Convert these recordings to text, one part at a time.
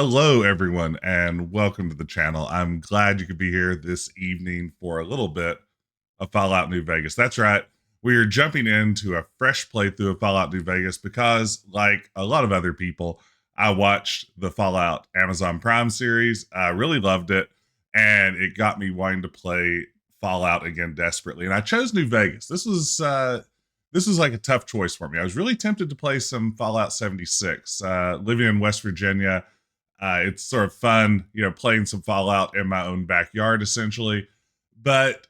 Hello, everyone, and welcome to the channel. I'm glad you could be here this evening for a little bit of Fallout New Vegas. That's right. We are jumping into a fresh playthrough of Fallout New Vegas because, like a lot of other people, I watched the Fallout Amazon Prime series. I really loved it, and it got me wanting to play Fallout again desperately. And I chose New Vegas. This was like a tough choice for me. I was really tempted to play some Fallout 76. Living in West Virginia, it's sort of fun, playing some Fallout in my own backyard, essentially. But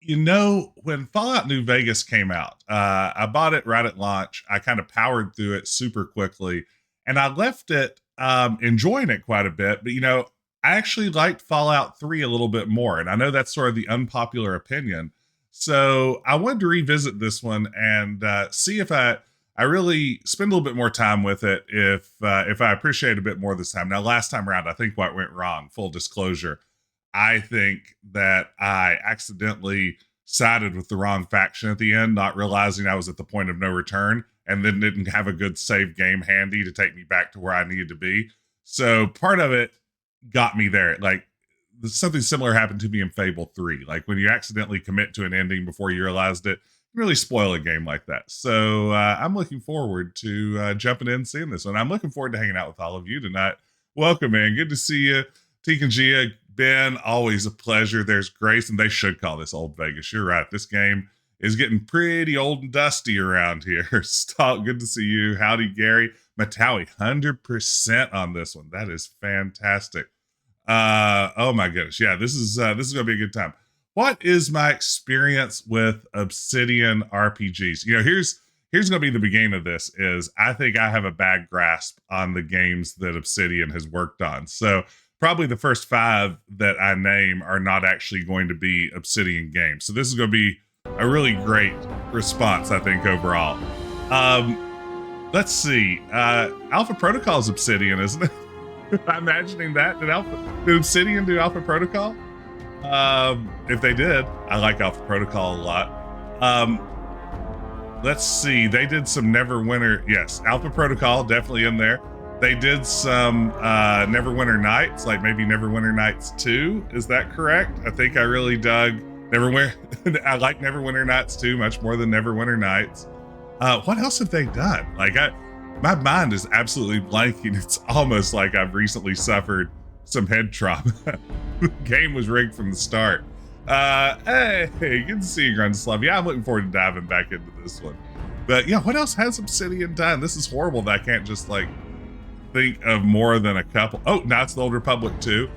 when Fallout New Vegas came out, I bought it right at launch. I kind of powered through it super quickly, and I left it enjoying it quite a bit. But I actually liked Fallout 3 a little bit more, and I know that's sort of the unpopular opinion. So I wanted to revisit this one and see if I really spend a little bit more time with it, if I appreciate it a bit more this time. Now, last time around, I think what went wrong, full disclosure, I think that I accidentally sided with the wrong faction at the end, not realizing I was at the point of no return, and then didn't have a good save game handy to take me back to where I needed to be. So part of it got me there. Like, something similar happened to me in Fable 3. Like, when you accidentally commit to an ending before you realized it, you really spoil a game like that. So I'm looking forward to jumping in and seeing this one. I'm looking forward to hanging out with all of you tonight. Welcome, man. Good to see you. Teak and Gia, Ben, always a pleasure. There's Grace, and they should call this Old Vegas. You're right. This game is getting pretty old and dusty around here. Stalk, good to see you. Howdy, Gary. Matawi, 100% on this one. That is fantastic. Oh my goodness. Yeah, this is gonna be a good time. What is my experience with Obsidian RPGs? Here's gonna be the beginning of this. Is I think I have a bad grasp on the games that Obsidian has worked on. So probably the first 5 that I name are not actually going to be Obsidian games. So this is gonna be a really great response, I think, overall. Let's see. Alpha Protocol is Obsidian, isn't it? I'm imagining that. Did Obsidian do Alpha Protocol? If they did, I like Alpha Protocol a lot. Let's see. They did some Neverwinter. Yes, Alpha Protocol definitely in there. They did some Neverwinter Nights, like maybe Neverwinter Nights 2. Is that correct? I think I really dug Neverwinter. I like Neverwinter Nights 2 much more than Neverwinter Nights. What else have they done? My mind is absolutely blanking. It's almost like I've recently suffered some head trauma. The game was rigged from the start. Hey, good to see you, Grunslav. Yeah, I'm looking forward to diving back into this one. But yeah, what else has Obsidian done? This is horrible that I can't just think of more than a couple. Oh, Knights of the Old Republic 2.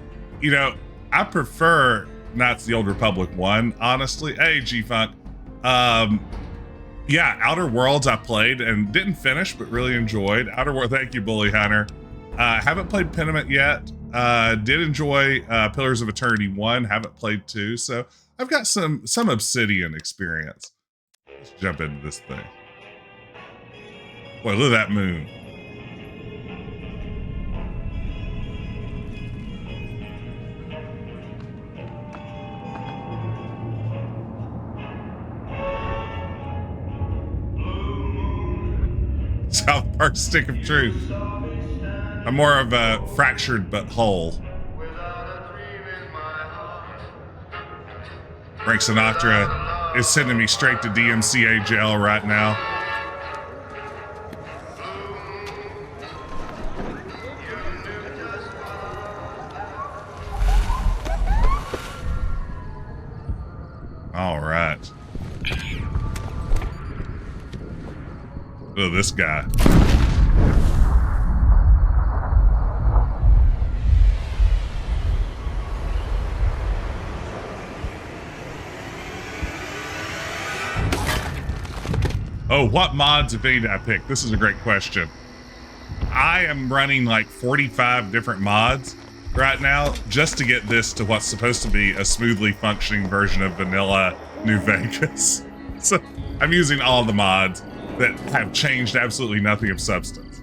I prefer Knights of the Old Republic 1, honestly. Hey, G-Funk. Yeah, Outer Worlds I played and didn't finish, but really enjoyed. Outer World, thank you, Bully Hunter. Haven't played Pentiment yet. Did enjoy Pillars of Eternity 1. Haven't played 2, so I've got some Obsidian experience. Let's jump into this thing. Boy, look at that moon. South Park Stick of Truth. I'm more of a fractured but whole. Frank Sinatra is sending me straight to DMCA jail right now. All right. Oh, this guy. Oh, what mods, if any, did I pick? This is a great question. I am running like 45 different mods right now just to get this to what's supposed to be a smoothly functioning version of vanilla New Vegas. So I'm using all the mods that have changed absolutely nothing of substance.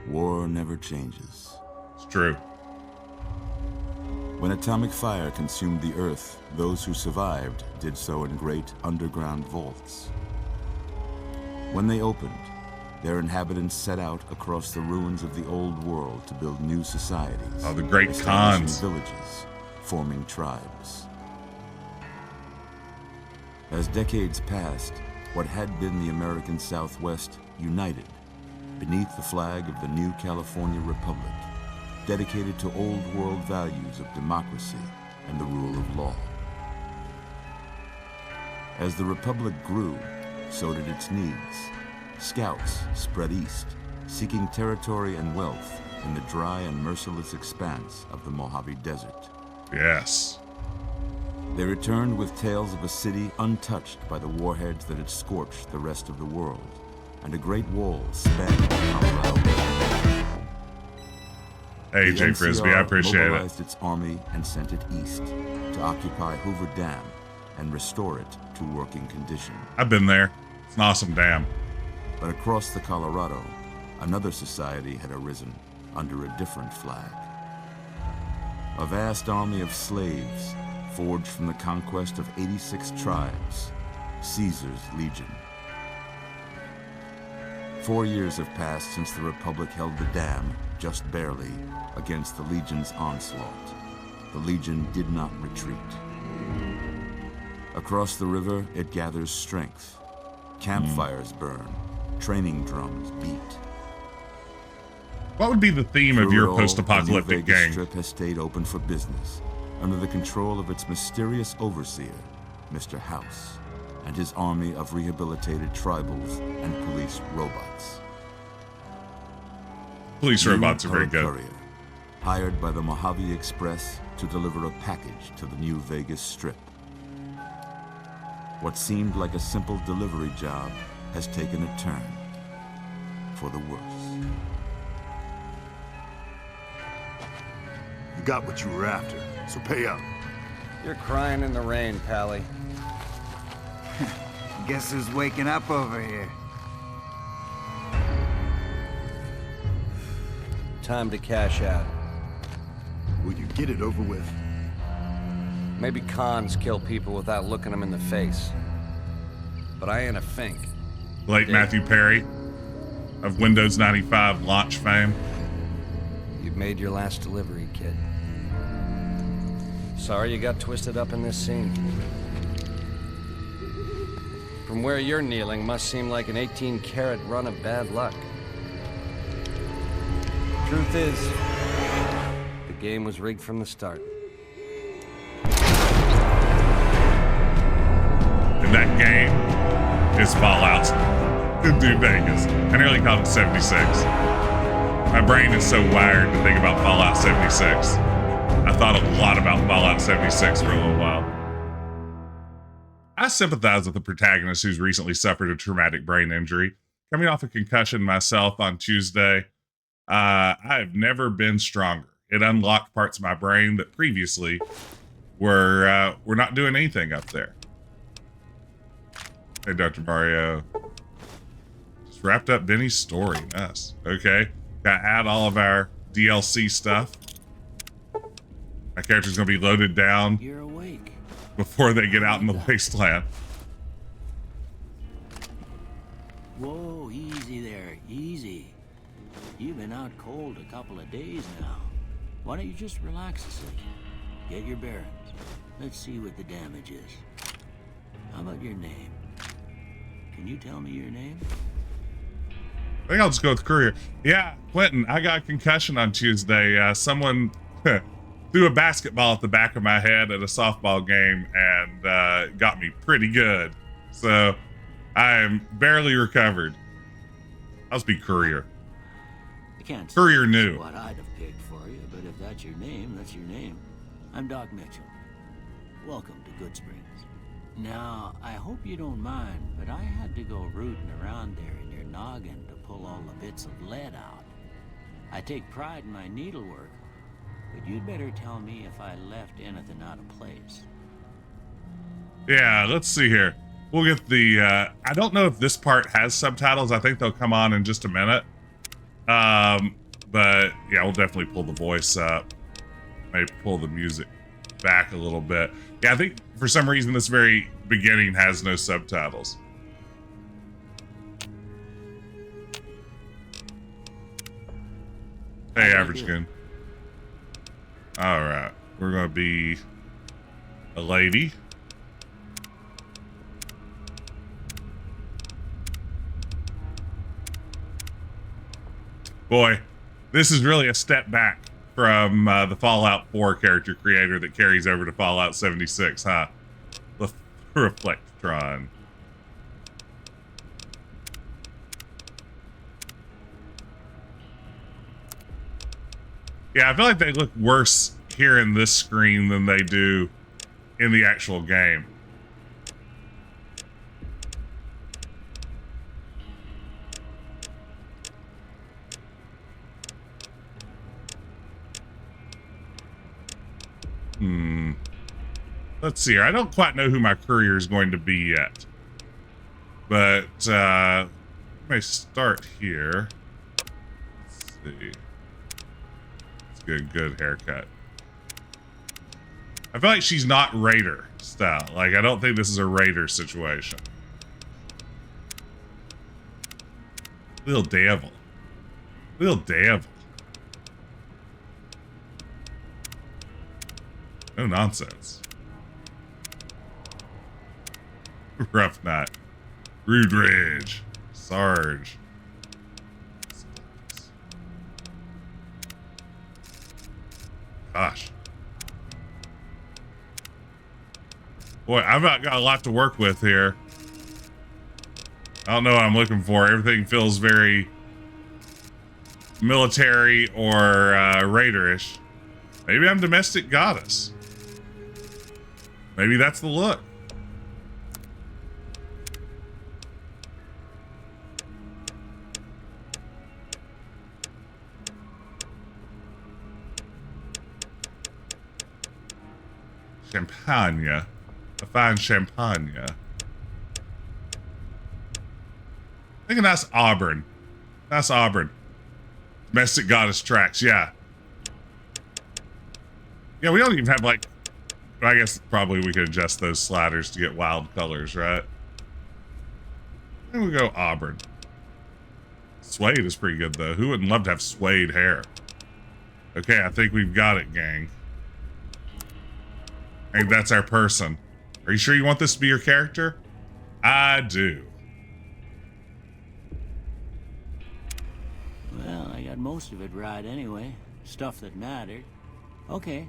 War never changes. It's true. When atomic fire consumed the Earth, those who survived did so in great underground vaults. When they opened, their inhabitants set out across the ruins of the old world to build new societies. Oh, the great establishing cons. villages, forming tribes. As decades passed, what had been the American Southwest united beneath the flag of the new California Republic, dedicated to old world values of democracy and the rule of law. As the Republic grew, so did its needs. Scouts spread east, seeking territory and wealth in the dry and merciless expanse of the Mojave Desert. Yes. They returned with tales of a city untouched by the warheads that had scorched the rest of the world, and a great wall spanning Colorado. Hey, The Jay Frisbee, I NCR appreciate it. mobilized its army and sent it east to occupy Hoover Dam and restore it to working condition. I've been there. It's an awesome dam. But across the Colorado, another society had arisen under a different flag. A vast army of slaves forged from the conquest of 86 tribes, Caesar's Legion. 4 years have passed since the Republic held the dam, just barely, against the Legion's onslaught. The Legion did not retreat. Across the river, it gathers strength. Campfires burn, training drums beat. What would be the theme of Through your it all, post-apocalyptic the New Vegas game? Strip has stayed open for business, under the control of its mysterious overseer, Mr. House, and his army of rehabilitated tribals and police robots. Police You robots are are very a good. courier, hired by the Mojave Express to deliver a package to the New Vegas Strip. What seemed like a simple delivery job has taken a turn for the worse. You got what you were after, so pay up. You're crying in the rain, Pally. Guess who's waking up over here? Time to cash out. Will you get it over with? Maybe cons kill people without looking them in the face. But I ain't a fink. Late Matthew Perry of Windows 95 launch fame. You've made your last delivery, kid. Sorry you got twisted up in this scene. From where you're kneeling must seem like an 18-carat run of bad luck. Truth is, the game was rigged from the start. And that game is Fallout in New Vegas. I nearly called it 76. My brain is so wired to think about Fallout 76. I thought a lot about Fallout 76 for a little while. I sympathize with the protagonist who's recently suffered a traumatic brain injury. Coming off a concussion myself on Tuesday, I have never been stronger. It unlocked parts of my brain that previously were not doing anything up there. Hey, Dr. Mario. Just wrapped up Benny's story. Nice. Okay. Gotta add all of our DLC stuff. My character's gonna be loaded down You're awake. before they get out in the wasteland. Whoa, easy there, easy. You've been out cold a couple of days now. Why don't you just relax a second? Get your bearings. Let's see what the damage is. How about your name? Can you tell me your name? I think I'll just go with Courier. Yeah, Quentin, I got a concussion on Tuesday. Someone threw a basketball at the back of my head at a softball game and got me pretty good. So I'm barely recovered. I'll just be Courier. I can't Courier say knew. what I'd have picked for you, but if that's your name, that's your name. I'm Doc Mitchell. Welcome to Goodsprings. Now, I hope you don't mind, but I had to go rooting around there in your noggin to pull all the bits of lead out. I take pride in my needlework, but you'd better tell me if I left anything out of place. Yeah, let's see here. We'll get the, I don't know if this part has subtitles. I think they'll come on in just a minute. But yeah, we'll definitely pull the voice up. Maybe pull the music back a little bit. Yeah, I think for some reason this very beginning has no subtitles. Hey, How do I average do? gun. All right, we're gonna be a lady. Boy, this is really a step back from the Fallout 4 character creator that carries over to Fallout 76, huh? The Reflectron. Yeah, I feel like they look worse here in this screen than they do in the actual game. Let's see here. I don't quite know who my courier is going to be yet. But let me start here. Let's see. Let's get a good haircut. I feel like she's not Raider style. Like, I don't think this is a Raider situation. Little devil. Little devil. No nonsense. Rough Night. Rude Rage. Sarge. Gosh. Boy, I've got a lot to work with here. I don't know what I'm looking for. Everything feels very military or raiderish. Maybe I'm domestic goddess. Maybe that's the look. Champagne. A fine champagne. I think a nice auburn. Nice auburn. Domestic goddess tracks, yeah. Yeah, we don't even have like, I guess probably we could adjust those sliders to get wild colors, right? There we go, auburn. Suede is pretty good though. Who wouldn't love to have suede hair? Okay, I think we've got it, gang. I think that's our person. Are you sure you want this to be your character? I do. Well, I got most of it right anyway. Stuff that mattered. Okay.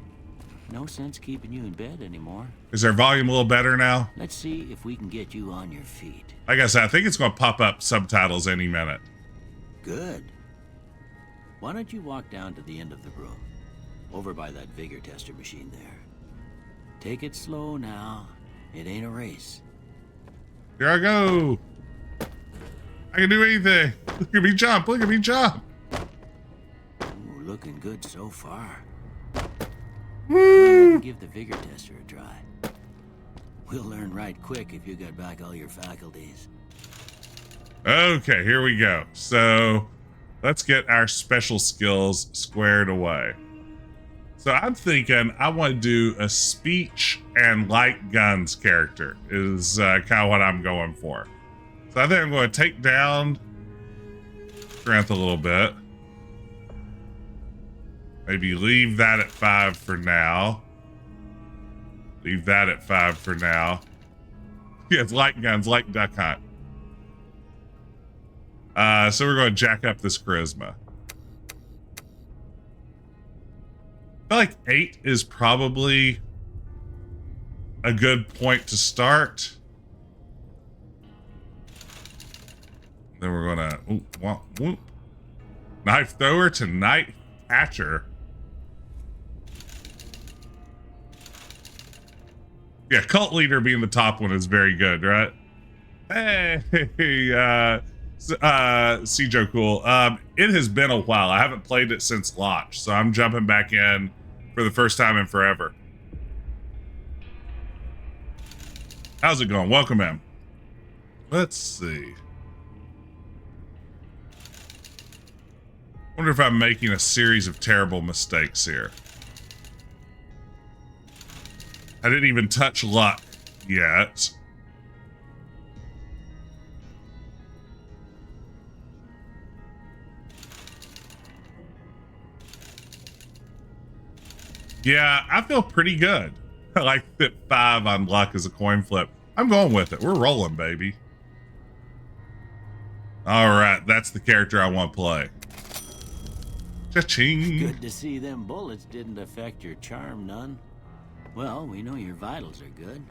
No sense keeping you in bed anymore. Is our volume a little better now? Let's see if we can get you on your feet. Like I said, I think it's going to pop up subtitles any minute. Good. Why don't you walk down to the end of the room? Over by that vigor tester machine there. Take it slow now. It ain't a race. Here I go. I can do anything. Look at me jump. Look at me jump. Ooh, looking good so far. Woo! Give the vigor tester a try. We'll learn right quick if you got back all your faculties. Okay, here we go. So let's get our special skills squared away. So I'm thinking I want to do a speech and light guns character is kind of what I'm going for. So I think I'm going to take down strength a little bit. Maybe leave that at 5 for now. Leave that at 5 for now. Yeah, it's light guns, light duck hunt. So we're going to jack up this charisma. I feel like 8 is probably a good point to start. Then we're gonna whoop. Knife thrower to night catcher. Yeah, cult leader being the top one is very good, right? Hey, Joe Cool. It has been a while. I haven't played it since launch, so I'm jumping back in for the first time in forever. How's it going? Welcome in. Let's see. Wonder if I'm making a series of terrible mistakes here. I didn't even touch luck yet. Yeah, I feel pretty good. I like that 5 on luck as a coin flip. I'm going with it. We're rolling, baby. All right, that's the character I want to play. Cha-ching. Good to see them bullets didn't affect your charm none. Well, we know your vitals are good,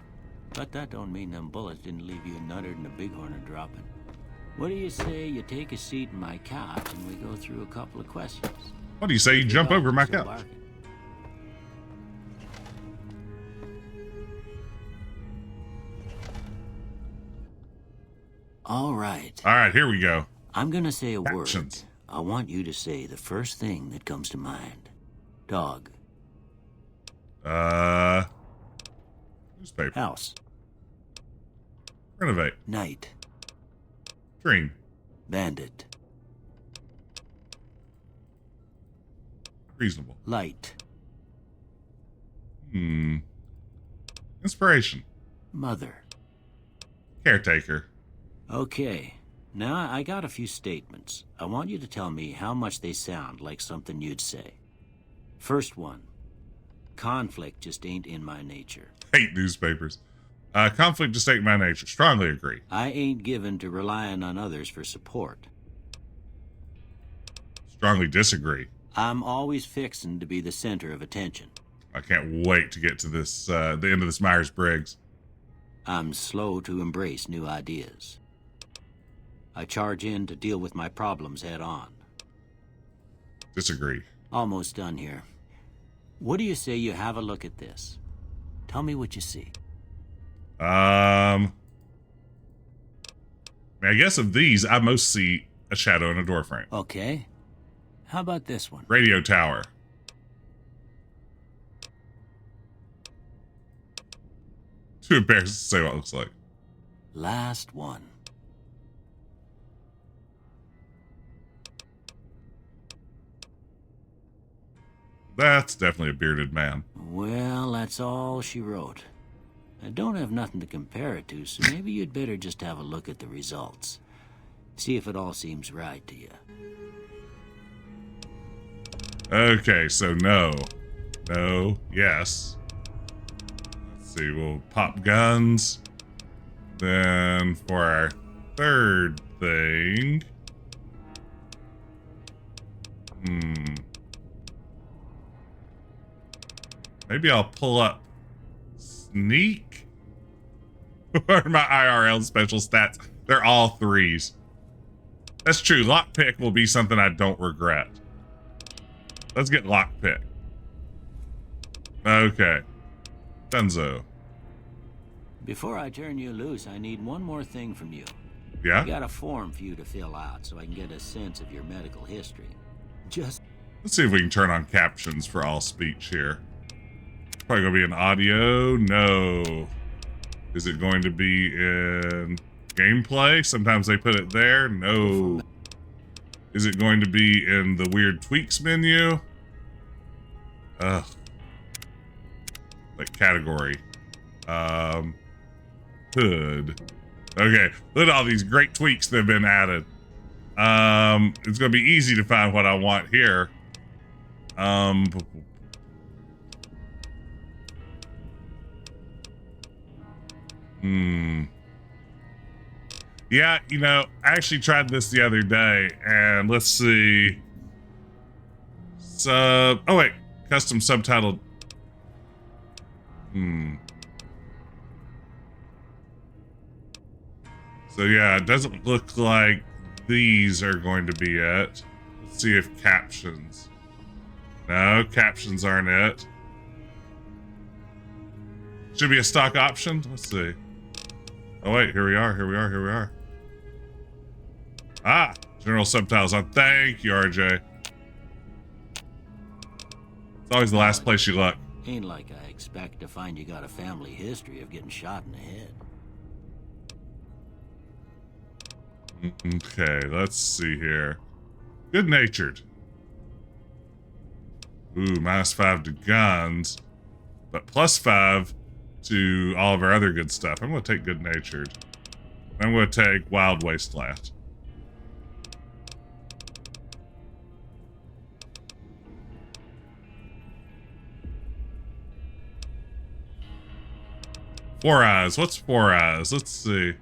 but that don't mean them bullets didn't leave you nuttered and a bighorn a dropping. What do you say you take a seat in my couch and we go through a couple of questions? What do you say you jump over my couch? All right. All right, here we go. I'm gonna say a word. Actions. I want you to say the first thing that comes to mind. Dog. Newspaper. House. Renovate. Night. Dream. Bandit. Reasonable. Light. Inspiration. Mother. Caretaker. Okay. Now, I got a few statements. I want you to tell me how much they sound like something you'd say. First one. Conflict just ain't in my nature. Hate newspapers. Conflict just ain't my nature. Strongly agree. I ain't given to relying on others for support. Strongly disagree. I'm always fixin' to be the center of attention. I can't wait to get to this, the end of this Myers-Briggs. I'm slow to embrace new ideas. I charge in to deal with my problems head on. Disagree. Almost done here. What do you say you have a look at this? Tell me what you see. I guess of these, I most see a shadow in a door frame. Okay. How about this one? Radio tower. Too embarrassed to say what it looks like. Last one. That's definitely a bearded man. Well, that's all she wrote. I don't have nothing to compare it to, so maybe you'd better just have a look at the results. See if it all seems right to you. Okay, so no. No, yes. Let's see, we'll pop guns. Then for our third thing... Maybe I'll pull up sneak. What are my IRL special stats? They're all 3s. That's true. Lockpick will be something I don't regret. Let's get lockpick. Okay. Dunzo. Before I turn you loose, I need one more thing from you. Yeah? I got a form for you to fill out so I can get a sense of your medical history. Just... Let's see if we can turn on captions for all speech here. Probably gonna be in audio. No. Is it going to be in gameplay? Sometimes they put it there. No. Is it going to be in the weird tweaks menu? Ugh. Like category. Hood. Okay. Look at all these great tweaks that have been added. It's gonna be easy to find what I want here. Yeah, you know, I actually tried this the other day, and let's see. Oh wait, custom subtitled. So yeah, it doesn't look like these are going to be it. Let's see if captions. No, captions aren't it. Should be a stock option. Let's see. Oh wait, here we are. Ah, general subtitles on. Thank you, RJ. It's always the last place you look. Ain't like I expect to find you got a family history of getting shot in the head. Okay, let's see here. Good-natured. Ooh, -5 to guns, but +5 to all of our other good stuff. I'm going to take good-natured. I'm going to take Wild Wasteland. Four eyes. What's four eyes? Let's see.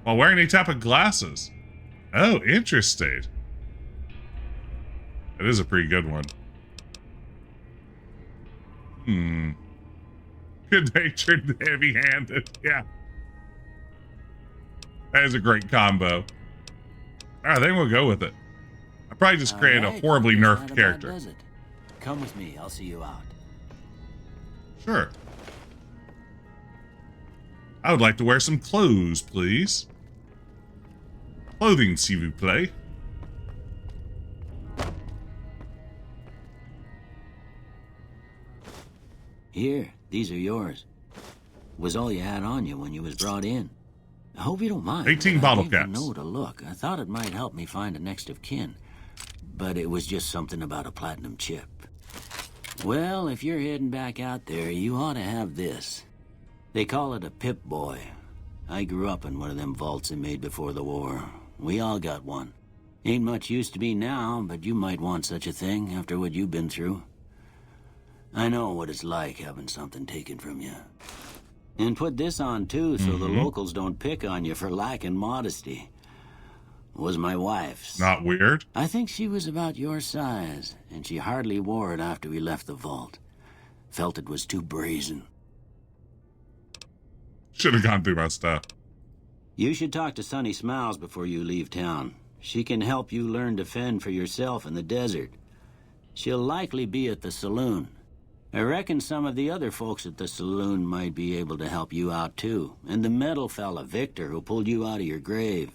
While wearing any type of glasses. Oh, interesting. It is a pretty good one. Good-natured, heavy-handed. Yeah. That is a great combo. I think we'll go with it. I probably just created a horribly nerfed character. Does it? Come with me. I'll see you out. Sure. I would like to wear some clothes, please. Clothing, s'il vous plaît. Here, these are yours. Was all you had on you when you was brought in. I hope you don't mind. 18 bottle I gave caps. you a note to look. I thought it might help me find a next of kin. But it was just something about a platinum chip. Well, if you're heading back out there, you ought to have this. They call it a Pip-Boy. I grew up in one of them vaults they made before the war. We all got one. Ain't much use to me now, but you might want such a thing after what you've been through. I know what it's like having something taken from you. And put this on, too, so the locals don't pick on you for lacking modesty. Was my wife's. Not weird. I think she was about your size, and she hardly wore it after we left the vault. Felt it was too brazen. Should have gone through my stuff. You should talk to Sunny Smiles before you leave town. She can help you learn to fend for yourself in the desert. She'll likely be at the saloon. I reckon some of the other folks at the saloon might be able to help you out, too. And the metal fella, Victor, who pulled you out of your grave.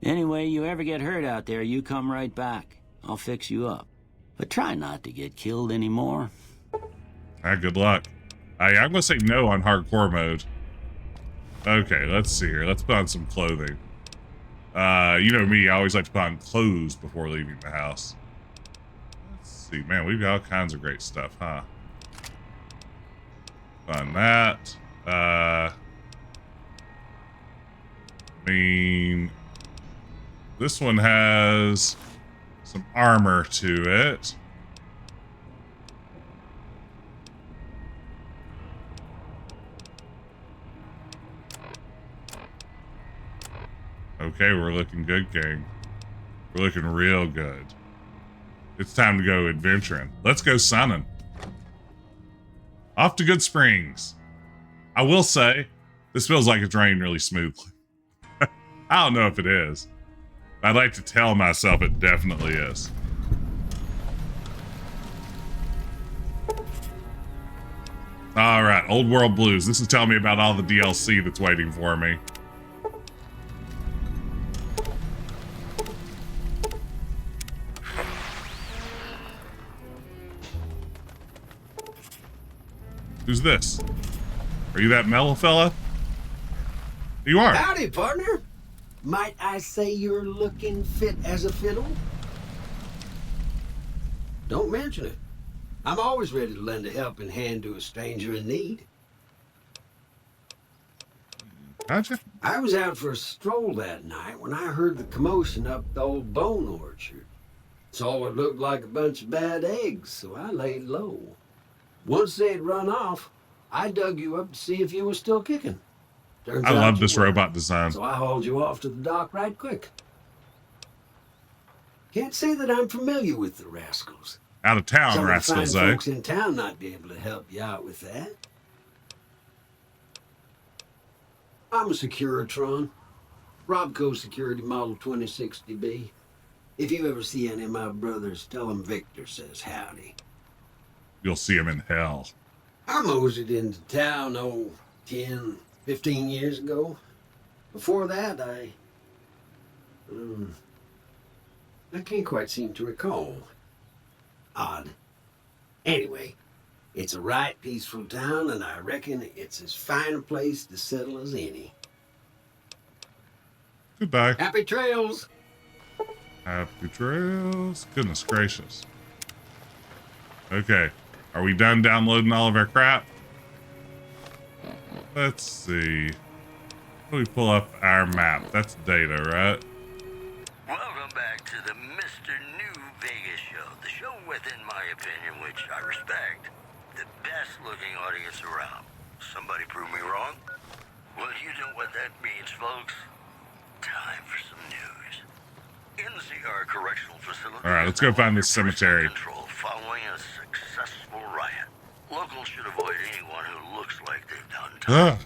Anyway, you ever get hurt out there, you come right back. I'll fix you up. But try not to get killed anymore. Good luck. I'm going to say no on hardcore mode. Okay, let's see here. Let's put on some clothing. You know me, I always like to put on clothes before leaving the house. Let's see. Man, we've got all kinds of great stuff, huh? On that. I mean, this one has some armor to it. Okay, we're looking good, gang. We're looking real good. It's time to go adventuring. Let's go sunning. Off to Goodsprings. I will say, this feels like it's raining really smoothly. I don't know if it is. I'd like to tell myself it definitely is. All right, Old World Blues. This is telling me about all the DLC that's waiting for me. Who's this? Are you that mellow fella? You are. Howdy, partner. Might I say you're looking fit as a fiddle? Don't mention it. I'm always ready to lend a helping hand to a stranger in need. Gotcha. I was out for a stroll that night when I heard the commotion up the old bone orchard. Saw what looked like a bunch of bad eggs, so I laid low. Once they'd run off, I dug you up to see if you were still kicking. Turns I out love you this were. robot design. So I hauled you off to the dock right quick. Can't say that I'm familiar with the rascals. Out of town, Some of the rascals, fine eh? folks in town might be able to help you out with that. I'm a Securitron. Robco Security Model 2060B. If you ever see any of my brothers, tell them Victor says howdy. You'll see him in hell. I moseyed into town, 10, 15 years ago. Before that, I can't quite seem to recall. Odd. Anyway, it's a right peaceful town, and I reckon it's as fine a place to settle as any. Goodbye. Happy trails! Happy trails. Goodness gracious. Okay. Are we done downloading all of our crap? Let's see. How do we pull up our map? That's data, right? Welcome back to the Mr. New Vegas show. The show with, in my opinion, which I respect, the best looking audience around. Somebody prove me wrong? Well, you know what that means, folks. Time for some news. NCR Correctional Facility. All right, let's go find this cemetery. Control following a successful riot. Locals should avoid anyone who looks like they've done time.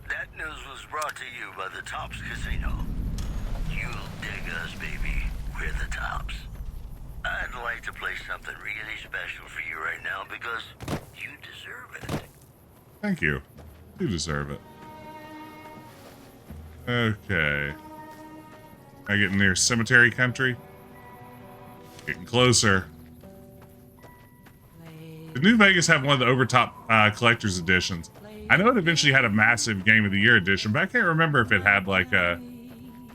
That news was brought to you by the Tops Casino. You'll dig us, baby. We're the Tops. I'd like to play something really special for you right now because you deserve it. Thank you. You deserve it. Okay. I getting near cemetery country? Getting closer. Did New Vegas have one of the overtop collector's editions? I know it eventually had a massive Game of the Year edition, but I can't remember if it had like a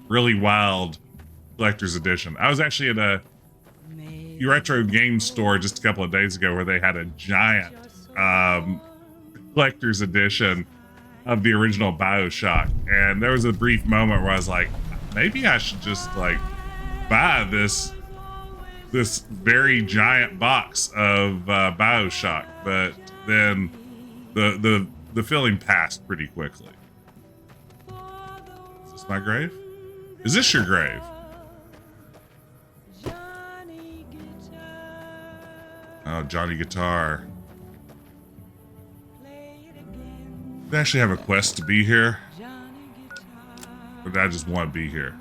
really wild collector's edition. I was actually at a retro game store just a couple of days ago where they had a giant collector's edition of the original BioShock, and there was a brief moment where I was like, maybe I should just like buy this very giant box of BioShock, but then the feeling passed pretty quickly. Is this my grave? Is this your grave? Oh, Johnny Guitar. Did I actually have a quest to be here? Or did I just want to be here?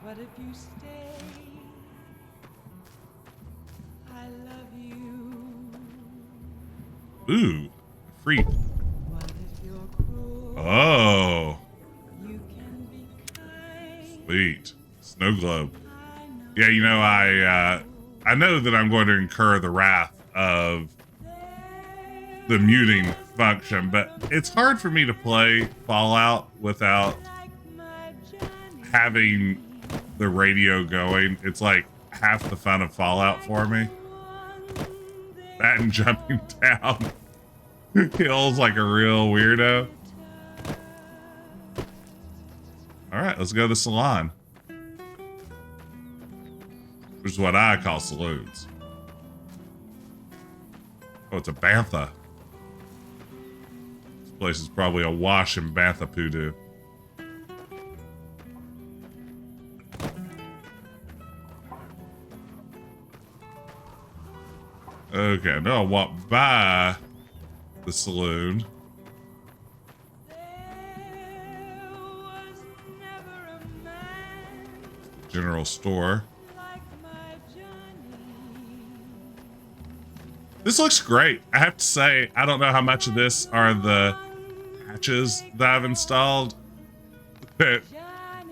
What if you stay? I love you. Ooh, free. What if you're cruel? Oh, You can be kind. sweet. Snow globe. Yeah, you know, I know that I'm going to incur the wrath of the muting function, but it's hard for me to play Fallout without having the radio going. It's like half the fun of Fallout for me. That and jumping down hills like a real weirdo. All right, let's go to the salon, which is what I call saloons. Oh, it's a Bantha. This place is probably awash in Bantha poodoo. Okay, now I'll walk by the saloon. General store. This looks great. I have to say, I don't know how much of this are the patches that I've installed. That,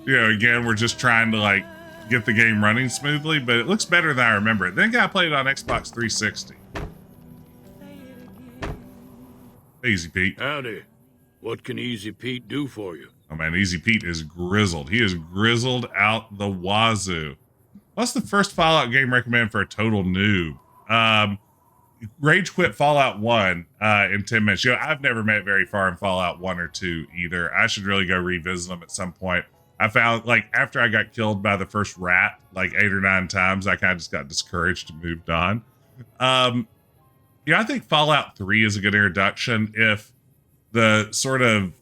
you know, again, we're just trying to like get the game running smoothly, but it looks better than I remember it. Then I played it on Xbox 360. Easy Pete. Howdy. What can Easy Pete do for you? Oh man, Easy Pete is grizzled. He is grizzled out the wazoo. What's the first Fallout game recommended for a total noob? Rage quit Fallout 1 in 10 minutes. You know, I've never made it very far in Fallout 1 or 2 either. I should really go revisit them at some point. I found, like, after I got killed by the first rat, like 8 or 9 times, I kind of just got discouraged and moved on. Yeah, I think Fallout 3 is a good introduction if the sort of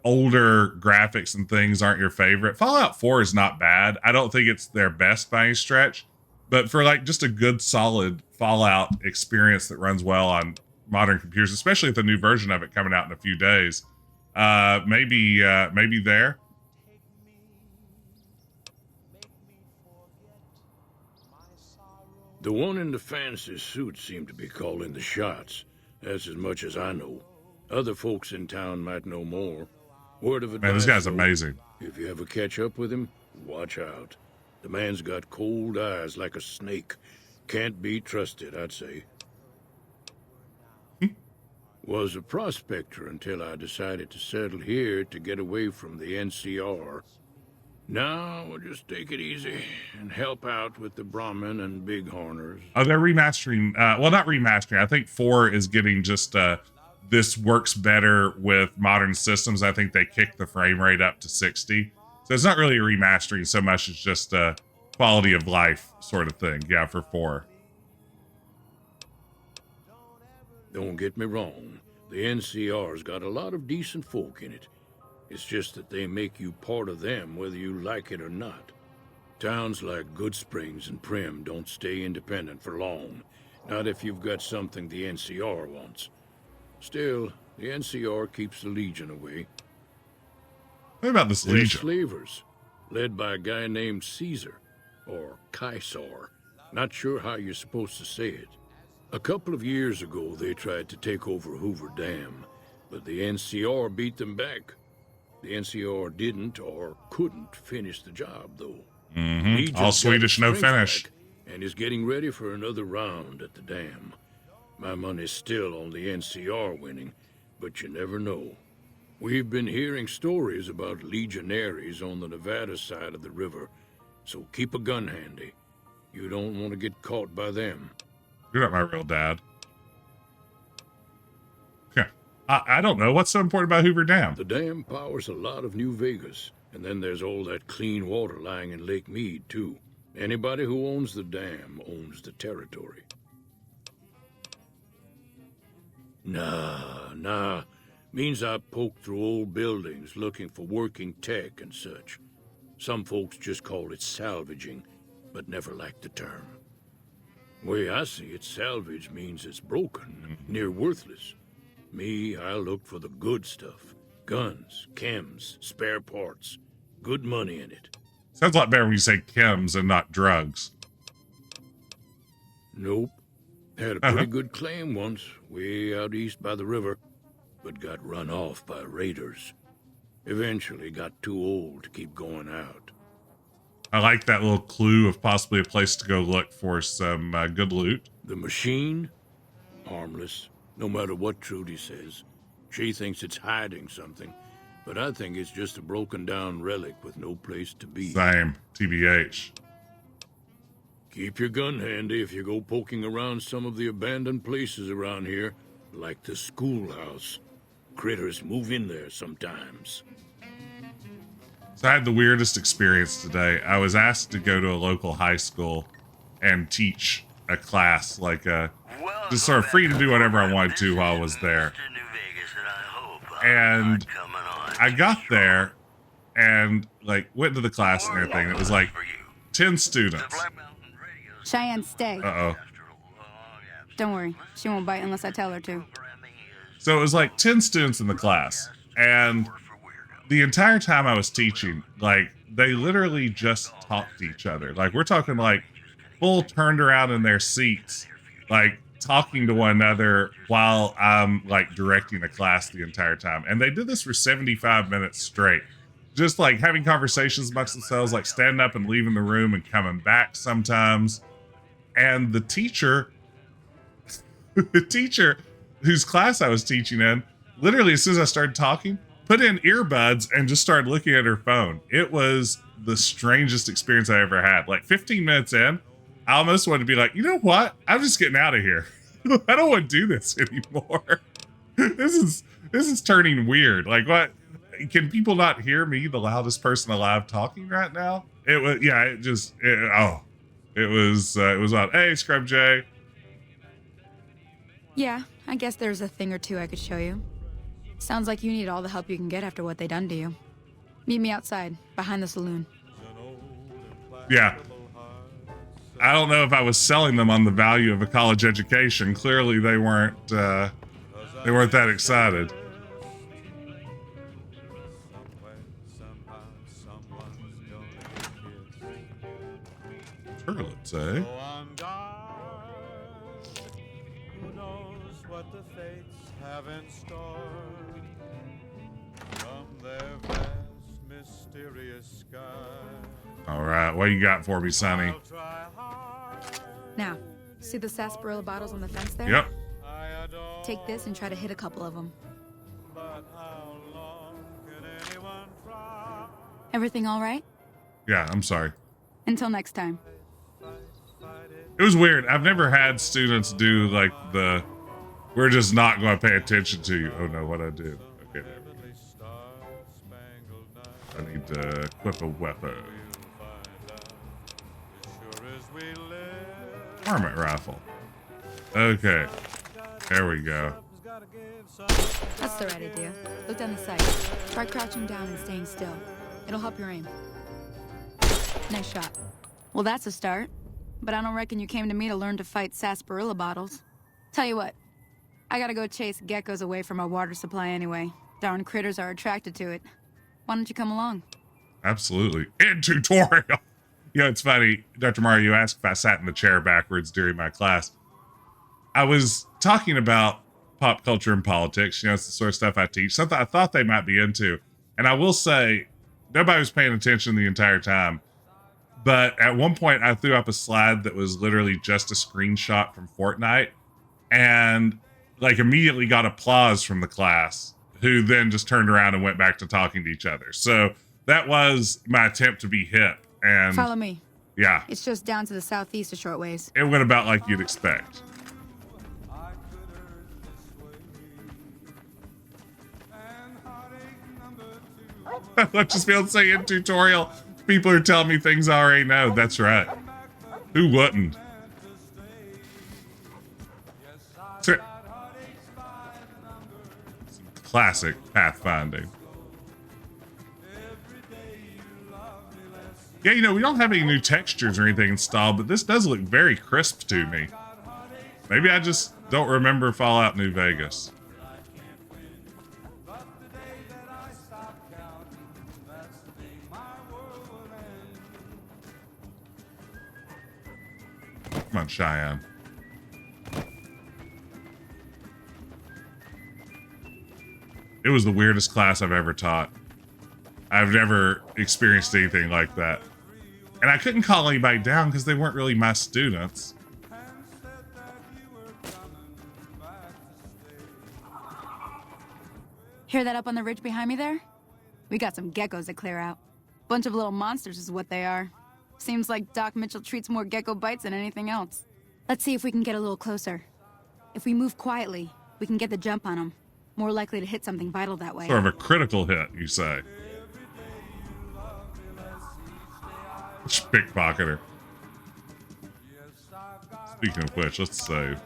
older graphics and things aren't your favorite. Fallout 4 is not bad. I don't think it's their best by any stretch, but for like just a good solid Fallout experience that runs well on modern computers, especially with the new version of it coming out in a few days, maybe there. The one in the fancy suit seemed to be calling the shots. That's as much as I know. Other folks in town might know more. Word of advice, Man, this guy's though, amazing. if you ever catch up with him, watch out. The man's got cold eyes like a snake. Can't be trusted, I'd say. Was a prospector until I decided to settle here to get away from the NCR. Now we'll just take it easy and help out with the Brahmin and Bighorners. Oh, they're remastering. Well, not remastering. I think 4 is getting just this works better with modern systems. I think they kicked the frame rate up to 60. So it's not really a remastering so much as just a quality of life sort of thing. Yeah, for 4. Don't get me wrong. The NCR's got a lot of decent folk in it. It's just that they make you part of them whether you like it or not. Towns like Goodsprings and Prim don't stay independent for long. Not if you've got something the NCR wants. Still, the NCR keeps the Legion away. What about this They're Legion? slavers, led by a guy named Caesar, or Caesar. Not sure how you're supposed to say it. A couple of years ago, they tried to take over Hoover Dam, but the NCR beat them back. The NCR didn't or couldn't finish the job, though. Legion's All got Swedish, its no strength finish. back and is getting ready for another round at the dam. My money's still on the NCR winning, but you never know. We've been hearing stories about legionaries on the Nevada side of the river, so keep a gun handy. You don't want to get caught by them. You're not my real dad. Yeah. I don't know. What's so important about Hoover Dam? The dam powers a lot of New Vegas, and then there's all that clean water lying in Lake Mead, too. Anybody who owns the dam owns the territory. Nah. Means I poke through old buildings looking for working tech and such. Some folks just call it salvaging, but never liked the term. Way I see it, salvage means it's broken, near worthless. Me, I look for the good stuff. Guns, chems, spare parts. Good money in it. Sounds a lot better when you say chems and not drugs. Nope. Had a pretty good claim once, way out east by the river, but got run off by raiders. Eventually got too old to keep going out. I like that little clue of possibly a place to go look for some good loot. The machine? Harmless, no matter what Trudy says. She thinks it's hiding something, but I think it's just a broken down relic with no place to be. Same. TBH. Keep your gun handy if you go poking around some of the abandoned places around here, like the schoolhouse. Critters move in there sometimes. So I had the weirdest experience today. I was asked to go to a local high school and teach a class, like just sort of free to do whatever I wanted to while I was there. And I got there and like went to the class and everything. It was like 10 students. Cheyenne, stay. Uh-oh. Don't worry. She won't bite unless I tell her to. So it was like 10 students in the class. And the entire time I was teaching, like, they literally just talked to each other. Like, we're talking, like, full turned around in their seats, like, talking to one another while I'm, like, directing a class the entire time. And they did this for 75 minutes straight. Just, like, having conversations amongst themselves, like, standing up and leaving the room and coming back sometimes. And the teacher whose class I was teaching in, literally, as soon as I started talking, put in earbuds and just started looking at her phone. It was the strangest experience I ever had. Like 15 minutes in, I almost wanted to be like, you know what? I'm just getting out of here. I don't want to do this anymore. This is turning weird. Like, what? Can people not hear me, the loudest person alive, talking right now? It was, yeah, it was odd. Hey, Scrub J. Yeah, I guess there's a thing or two I could show you. Sounds like you need all the help you can get after what they done to you. Meet me outside, behind the saloon. Yeah. I don't know if I was selling them on the value of a college education. Clearly they weren't that excited. Turlets, eh? What the fates have in store from their vast mysterious sky. All right, what you got for me, Sonny? Now, see the sarsaparilla bottles on the fence there? Yep. Take this and try to hit a couple of them. Everything all right? Yeah, I'm sorry. Until next time. It was weird. I've never had students do like the, we're just not going to pay attention to you. Oh no, what I do? Okay, there we go. I need to equip a weapon. Varmint rifle. Okay. There we go. That's the right idea. Look down the sight. Try crouching down and staying still. It'll help your aim. Nice shot. Well, that's a start. But I don't reckon you came to me to learn to fight sarsaparilla bottles. Tell you what, I gotta go chase geckos away from our water supply anyway. Darn critters are attracted to it. Why don't you come along? Absolutely. In tutorial. You know, it's funny, Dr. Mario, you asked if I sat in the chair backwards during my class. I was talking about pop culture and politics. You know, it's the sort of stuff I teach. Something I thought they might be into. And I will say, nobody was paying attention the entire time. But at one point, I threw up a slide that was literally just a screenshot from Fortnite. And, like, immediately got applause from the class, who then just turned around and went back to talking to each other. So that was my attempt to be hip. And follow me. Yeah. It's just down to the southeast a short ways. It went about like you'd expect. Let's just be able to say in tutorial. People are telling me things I already know. That's right. Who wouldn't? Some classic pathfinding. Yeah, you know, we don't have any new textures or anything installed, but this does look very crisp to me. Maybe I just don't remember Fallout New Vegas. Come on, Cheyenne. It was the weirdest class I've ever taught. I've never experienced anything like that. And I couldn't call anybody down because they weren't really my students. Hear that up on the ridge behind me there? We got some geckos to clear out. Bunch of little monsters is what they are. Seems like Doc Mitchell treats more gecko bites than anything else. Let's see if we can get a little closer. If we move quietly, we can get the jump on them. More likely to hit something vital that way. Sort of a critical hit, you say. Pickpocketer. Speaking of which, let's save.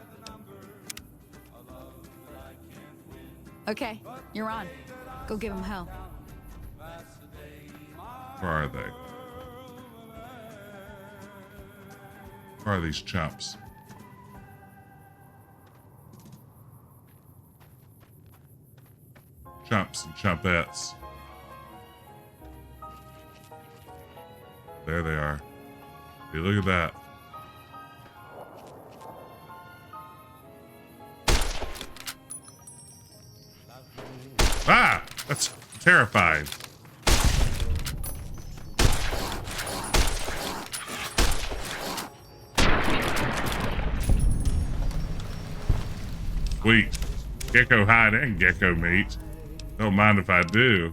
Okay, you're on. Go give them hell. Where are they? Where are these chumps? Chumps and chumpettes. There they are. Hey, look at that. Ah! That's terrifying. Sweet. Gecko hide and gecko meat. Don't mind if I do.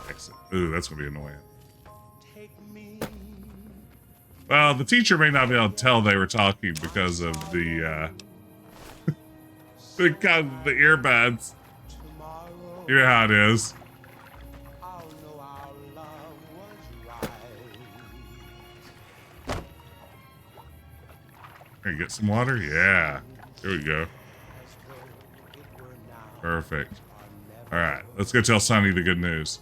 Exit. Ooh, that's gonna be annoying. Well, the teacher may not be able to tell they were talking because of the because of the earbuds. You know how it is. Here, get some water? Yeah. Here we go. Perfect. All right, let's go tell Sonny the good news.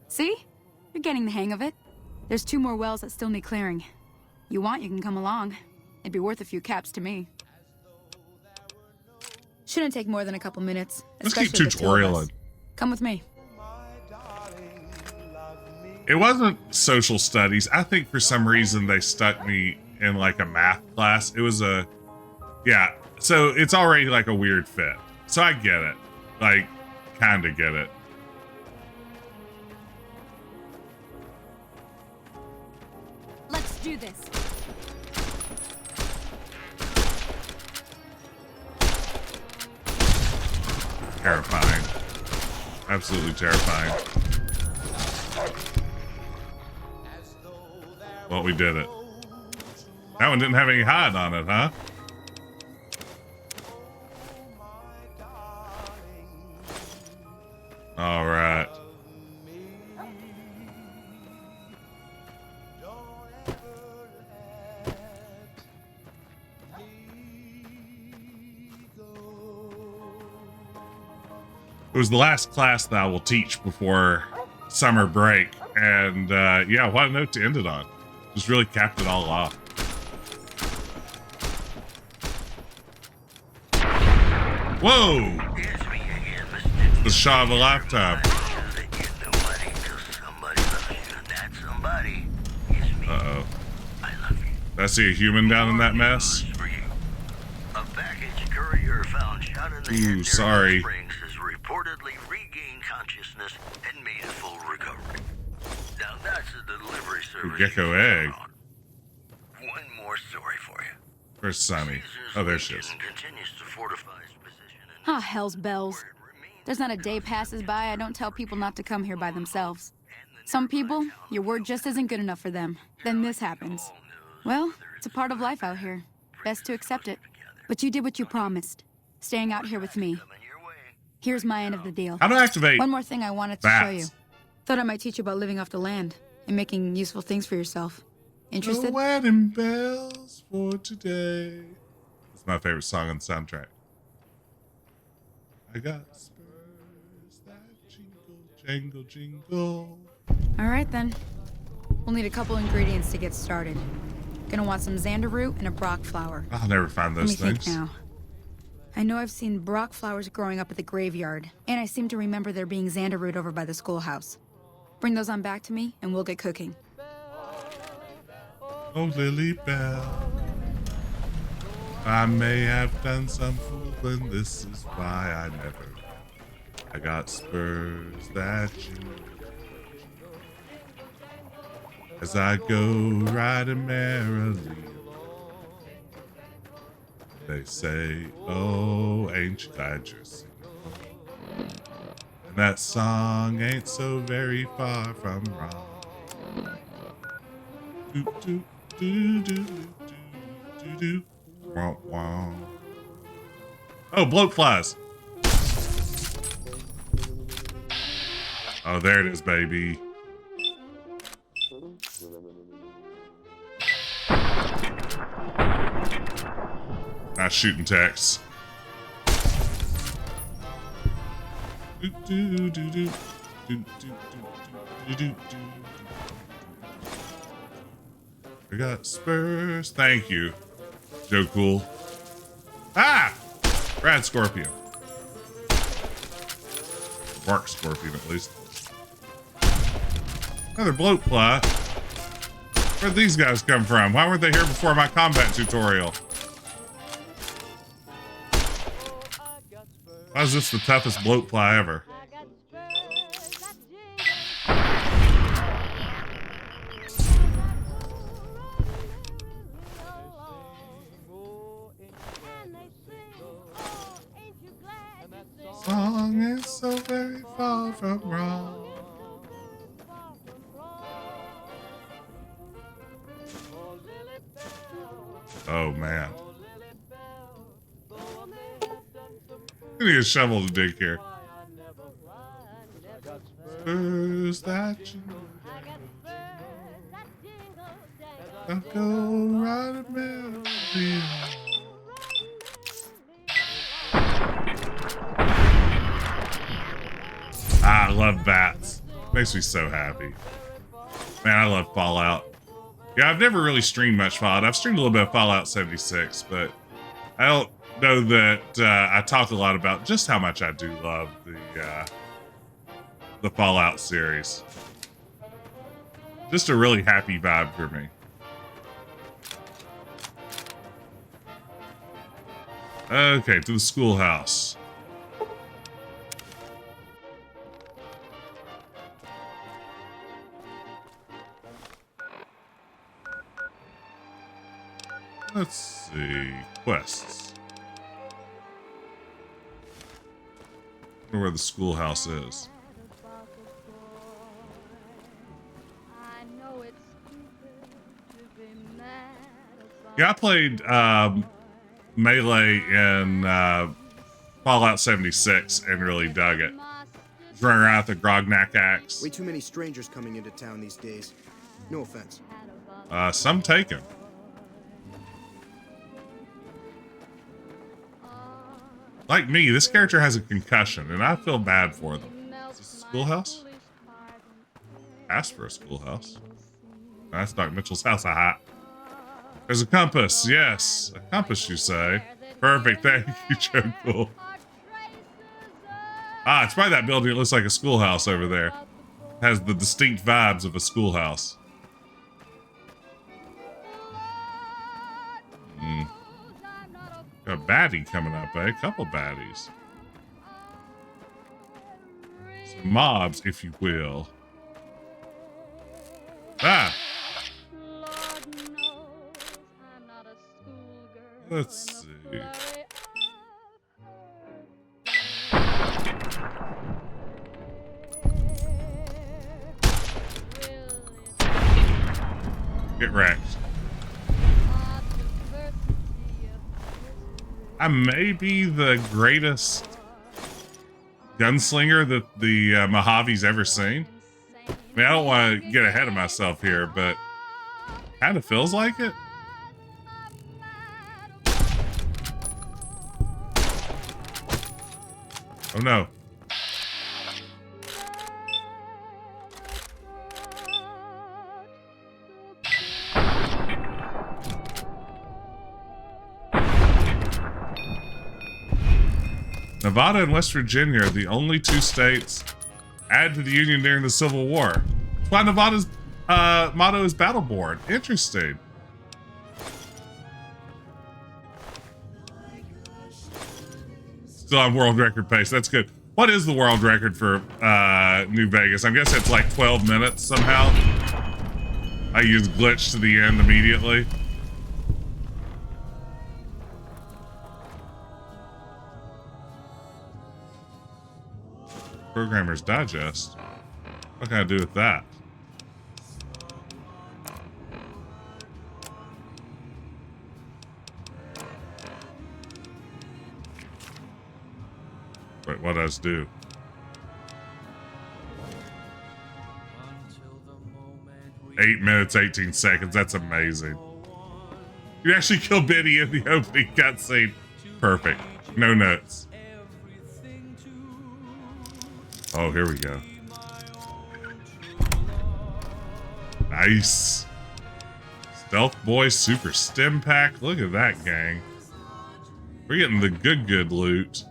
See? You're getting the hang of it. There's 2 more wells that still need clearing. You want, you can come along. It'd be worth a few caps to me. Shouldn't take more than a couple minutes. Let's keep tutorialing. Come with me. It wasn't social studies. I think for some reason they stuck me in like a math class. It was a, yeah. So it's already like a weird fit. So I get it. Like, kind of get it. Let's do this. Terrifying. Absolutely terrifying. Well, we did it. That one didn't have any hide on it, huh? All right. It was the last class that I will teach before summer break. And yeah, what a note to end it on. Just really capped it all off. Whoa! It's the shot of a lifetime. Uh-oh. Did I see a human down in that mess? A package courier found shot in the head near sorry. Goodsprings has reportedly regained consciousness and made a full recovery. Now that's a delivery service. Gecko egg. One more story for you. Where's Sunny? Oh, there she is. Continues to fortify his position in Ah, hell's bells. There's not a day passes by I don't tell people not to come here by themselves. Some people, your word just isn't good enough for them. Then this happens. Well, it's a part of life out here. Best to accept it. But you did what you promised. Staying out here with me. Here's my end of the deal. How to activate One more thing I wanted to show you. Thought I might teach you about living off the land and making useful things for yourself. Interested? The wedding bells for today. It's my favorite song on the soundtrack. I got spurs that jingle, jangle, jingle. All right, then. We'll need a couple ingredients to get started. Gonna want some xander root and a brock flower. I'll never find those Let me things. think now. I know I've seen brock flowers growing up at the graveyard, and I seem to remember there being xander root over by the schoolhouse. Bring those on back to me, and we'll get cooking. Oh, Lily Bell, I may have done some fooling, this is why I never. I got spurs that jingle. As I go riding merrily, they say, oh, ain't you glad you're single? And that song ain't so very far from wrong. Do, do, do, do, do, do, do. Wah, wah. Oh, bloat flies. Oh, there it is, baby. Nice shooting text. Do, do, do, do, do, do, do, do, do. I got spurs. Thank you, Joe Cool. Ah! Rad Scorpion. Bark Scorpion, at least. Another bloat ply. Where'd these guys come from? Why weren't they here before my combat tutorial? Why is this the toughest bloat ply ever? Song is so very far from wrong. Oh man. I need a shovel to dig here. Spurs that jingle. I'll go right a melody. I love bats. Makes me so happy. Man, I love Fallout. Yeah, I've never really streamed much Fallout. I've streamed a little bit of Fallout 76, but I don't know that I talk a lot about just how much I do love the Fallout series. Just a really happy vibe for me. Okay, to the schoolhouse. Let's see. Quests. I wonder where the schoolhouse is. Yeah, I played Melee in Fallout 76 and really dug it. Running around with the Grognak axe. Way too many strangers coming into town these days. No offense. Some taken. like me, this character has a concussion, and I feel bad for them. Is this a schoolhouse? Ask for a schoolhouse. That's Doc Mitchell's house. Aha. There's a compass. Yes, a compass, you say. Perfect. Thank you, Joe. Cool. Ah, it's by that building. It looks like a schoolhouse over there. Has the distinct vibes of a schoolhouse. Got a baddie coming up, eh? A couple baddies. Some mobs, if you will. Ah! Let's see. Get wrecked. I may be the greatest gunslinger that the Mojave's ever seen. I mean, I don't want to get ahead of myself here, but kind of feels like it. Oh no. Nevada and West Virginia are the only two states added to the Union during the Civil War. That's why Nevada's motto is Battleborn. Interesting. Still on world record pace. That's good. What is the world record for New Vegas? I guess it's like 12 minutes somehow. I use glitch to the end immediately. Programmer's Digest. What can I do with that? Wait, what does do? Eight minutes, 18 seconds. That's amazing. You actually kill Biddy in the opening cutscene. Perfect. No notes. Oh, here we go. Nice. Stealth Boy Super Stim Pack. Look at that, gang. We're getting the good loot.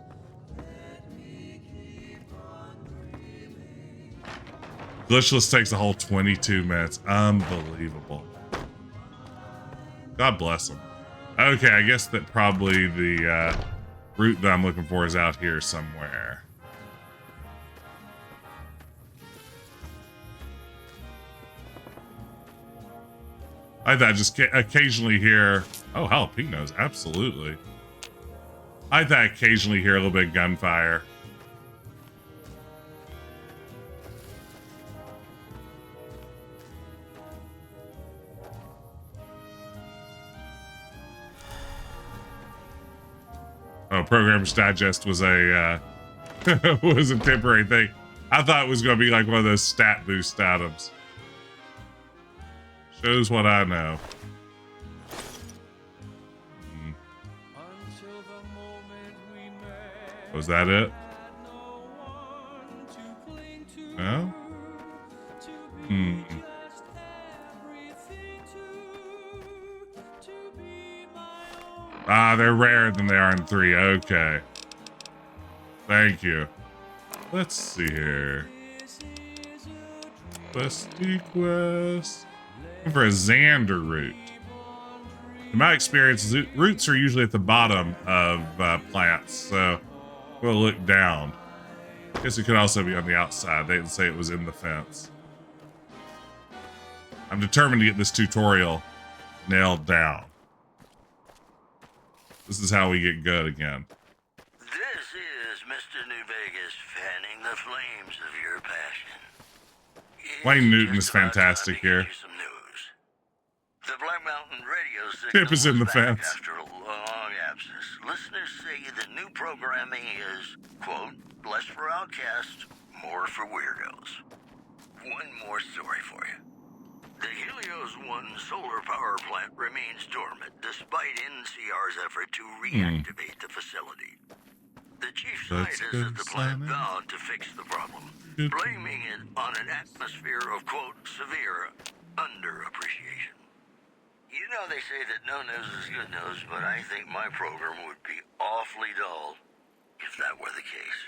Glitchless takes a whole 22 minutes. Unbelievable. God bless him. Okay, I guess that probably the route that I'm looking for is out here somewhere. I thought I just occasionally hear... Oh, jalapenos, absolutely. I thought I occasionally hear a little bit of gunfire. Oh, Programmer's Digest was a was a temporary thing. I thought it was going to be like one of those stat boost items. Shows what I know. Was that it? No? Ah, they're rarer than they are in 3. Okay. Thank you. Let's see here. Questy quest. Looking for a Xander root. In my experience, roots are usually at the bottom of plants, so we'll look down. I guess it could also be on the outside. They didn't say it was in the fence. I'm determined to get this tutorial nailed down. This is how we get good again. This is Mr. New Vegas fanning the flames of your passion. Wayne Newton is fantastic here. The Black Mountain radio Pip is in the fence. After a long absence, listeners say the new programming is, quote, less for outcasts, more for weirdos. One more story for you. The Helios 1 solar power plant remains dormant despite NCR's effort to reactivate the facility. The chief Let's scientist go at the plant science. vowed to fix the problem, Good. blaming it on an atmosphere of, quote, severe underappreciation. You know they say that no news is good news, but I think my program would be awfully dull if that were the case.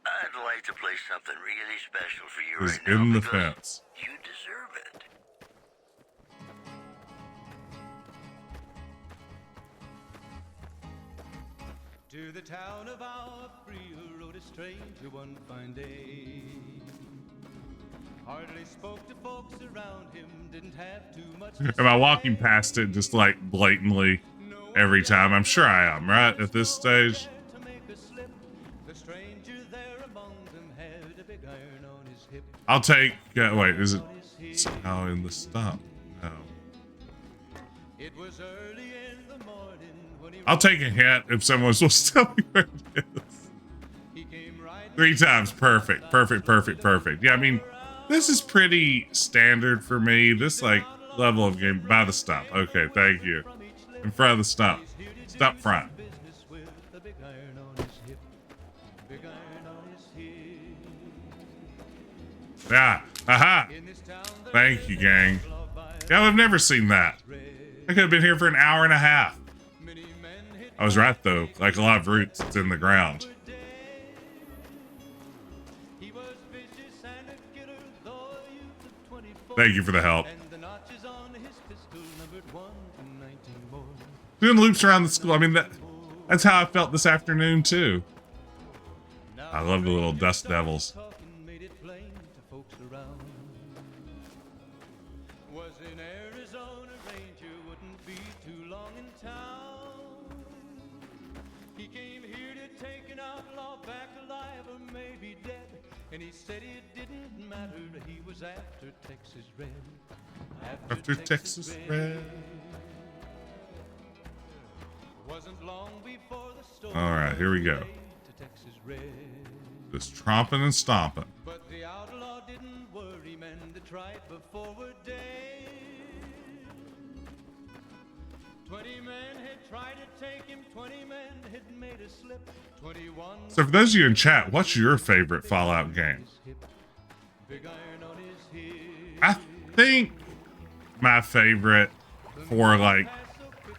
I'd like to play something really special for you Is right now in the because fence. you deserve it. To the town of our Priya rode a stranger one fine day. Hardly spoke to folks around him, didn't have too much to Am I walking past it just like blatantly every time? I'm sure I am, right? At this stage. to make a slip. The stranger there among them had a big iron on his hip. I'll take. Wait, is it somehow in the stump? No. It was early in the morning when he I'll take a hint if someone will tell me where it is. 3 times, perfect, perfect, perfect, perfect. Yeah, I mean, this is pretty standard for me. This like level of game by the stump. Okay, thank you. In front of the stump, stump front. Yeah, aha. Thank you, gang. Yeah, I've never seen that. I could have been here for an hour and a half. I was right though. Like a lot of roots, it's in the ground. Thank you for the help. Doing loops around the school. I mean, that's how I felt this afternoon too. I love the little dust devils. And he said it didn't matter, he was after Texas Red. After Texas Red. Wasn't long before the story. All right, here we go. Just tromping and stomping. But the outlaw didn't worry, men that tried before were dead. 20 men had tried to take him, 20 men had made a slip. 21. So for those of you in chat, what's your favorite Fallout game? I think my favorite, for like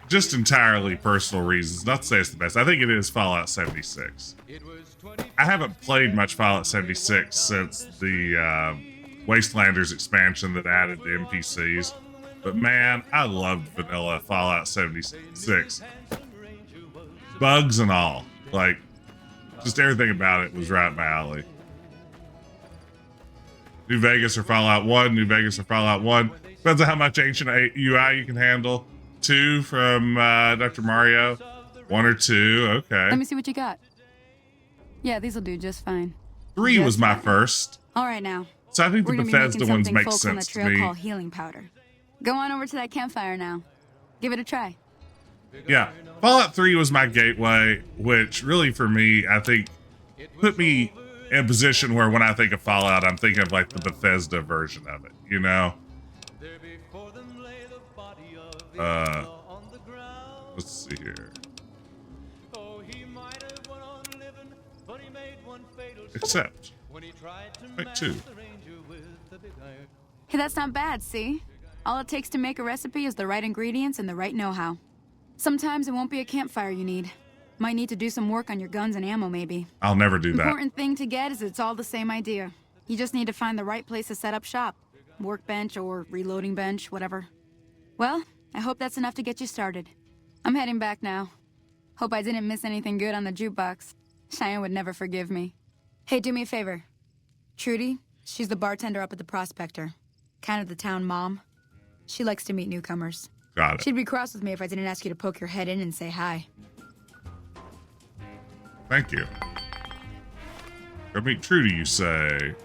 just entirely personal reasons, not to say it's the best, I think it is Fallout 76. I haven't played much Fallout 76 since the Wastelanders expansion that added the NPCs. But man, I loved vanilla Fallout 76. Bugs and all. Like, just everything about it was right up my alley. New Vegas or Fallout 1, New Vegas or Fallout 1. Depends on how much ancient UI you can handle. 2 from Dr. Mario. 1 or 2, okay. Let me see what you got. Yeah, these will do just fine. 3 was my first. All right, now. So I think the We're gonna be Bethesda making ones something make folks on the sense to trail me. call healing powder. Go on over to that campfire now. Give it a try. Yeah, Fallout 3 was my gateway, which really for me, I think, put me in a position where when I think of Fallout, I'm thinking of like the Bethesda version of it, you know? Let's see here. Except, like 2. Hey, that's not bad, see? All it takes to make a recipe is the right ingredients and the right know-how. Sometimes it won't be a campfire you need. Might need to do some work on your guns and ammo, maybe. I'll never do that. Important thing to get is it's all the same idea. You just need to find the right place to set up shop. Workbench or reloading bench, whatever. Well, I hope that's enough to get you started. I'm heading back now. Hope I didn't miss anything good on the jukebox. Cheyenne would never forgive me. Hey, do me a favor. Trudy, she's the bartender up at the Prospector. Kind of the town mom. She likes to meet newcomers. Got it. She'd be cross with me if I didn't ask you to poke your head in and say hi. Thank you. Go meet Trudy, you say.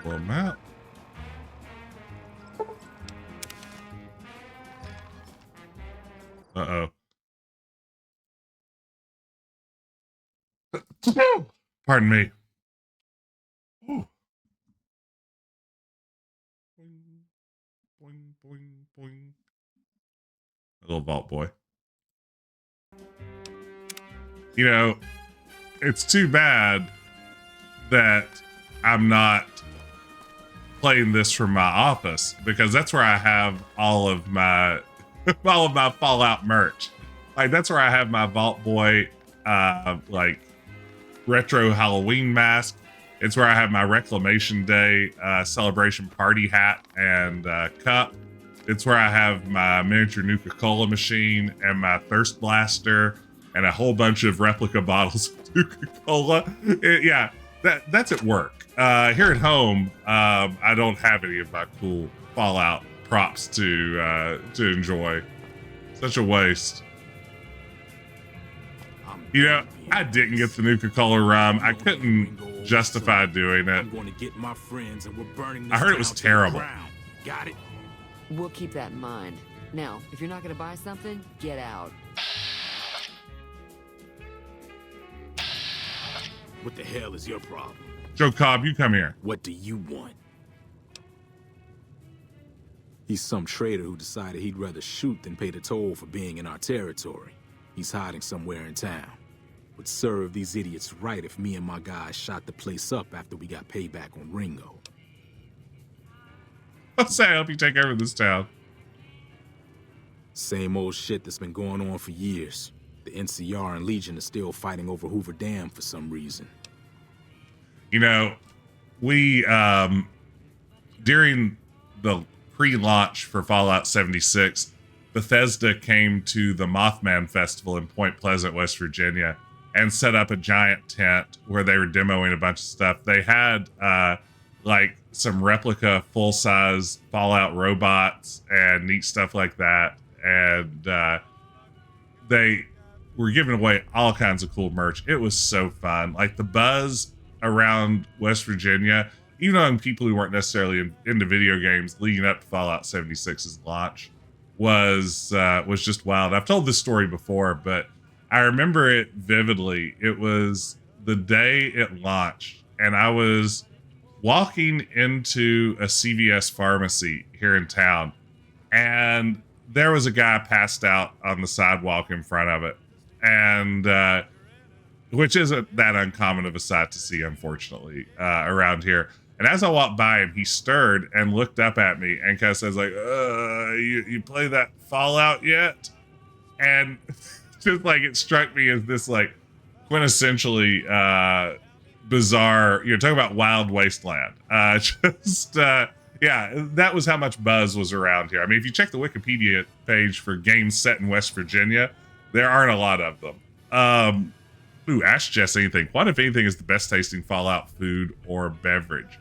Well, map. Uh-oh. Pardon me. Ooh. Boing, boing, boing. A little vault boy. You know, it's too bad that I'm not playing this from my office, because that's where I have all of my Fallout merch. Like, that's where I have my Vault Boy like retro Halloween mask. It's where I have my Reclamation Day celebration party hat and cup. It's where I have my miniature Nuka-Cola machine and my Thirst Blaster and a whole bunch of replica bottles of Nuka-Cola. Yeah, that's at work. Here at home, I don't have any of my cool Fallout props to enjoy. Such a waste. You know, I didn't get the Nuka-Cola rum. I couldn't justify doing it. I heard it was terrible. Got it? We'll keep that in mind. Now, if you're not gonna buy something, get out. What the hell is your problem? Joe Cobb, you come here. What do you want? He's some traitor who decided he'd rather shoot than pay the toll for being in our territory. He's hiding somewhere in town. Would serve these idiots right if me and my guys shot the place up after we got payback on Ringo. I'll say I hope you take over this town. Same old shit that's been going on for years. The NCR and Legion are still fighting over Hoover Dam for some reason. You know, we, during the pre-launch for Fallout 76, Bethesda came to the Mothman Festival in Point Pleasant, West Virginia, and set up a giant tent where they were demoing a bunch of stuff. They had, like, some replica full-size Fallout robots and neat stuff like that. And they were giving away all kinds of cool merch. It was so fun. Like, the buzz around West Virginia, even among people who weren't necessarily into video games leading up to Fallout 76's launch, was just wild. I've told this story before, but I remember it vividly. It was the day it launched, and I was walking into a CVS pharmacy here in town, and there was a guy passed out on the sidewalk in front of it, and which isn't that uncommon of a sight to see, unfortunately, around here. And as I walked by him, he stirred and looked up at me and kind of says, like, you play that Fallout yet? And just like, it struck me as this like quintessentially bizarre, you know, talking about Wild Wasteland. Yeah, that was how much buzz was around here. I mean, if you check the Wikipedia page for games set in West Virginia, there aren't a lot of them. Ask Jess anything. What, if anything, is the best tasting Fallout food or beverage?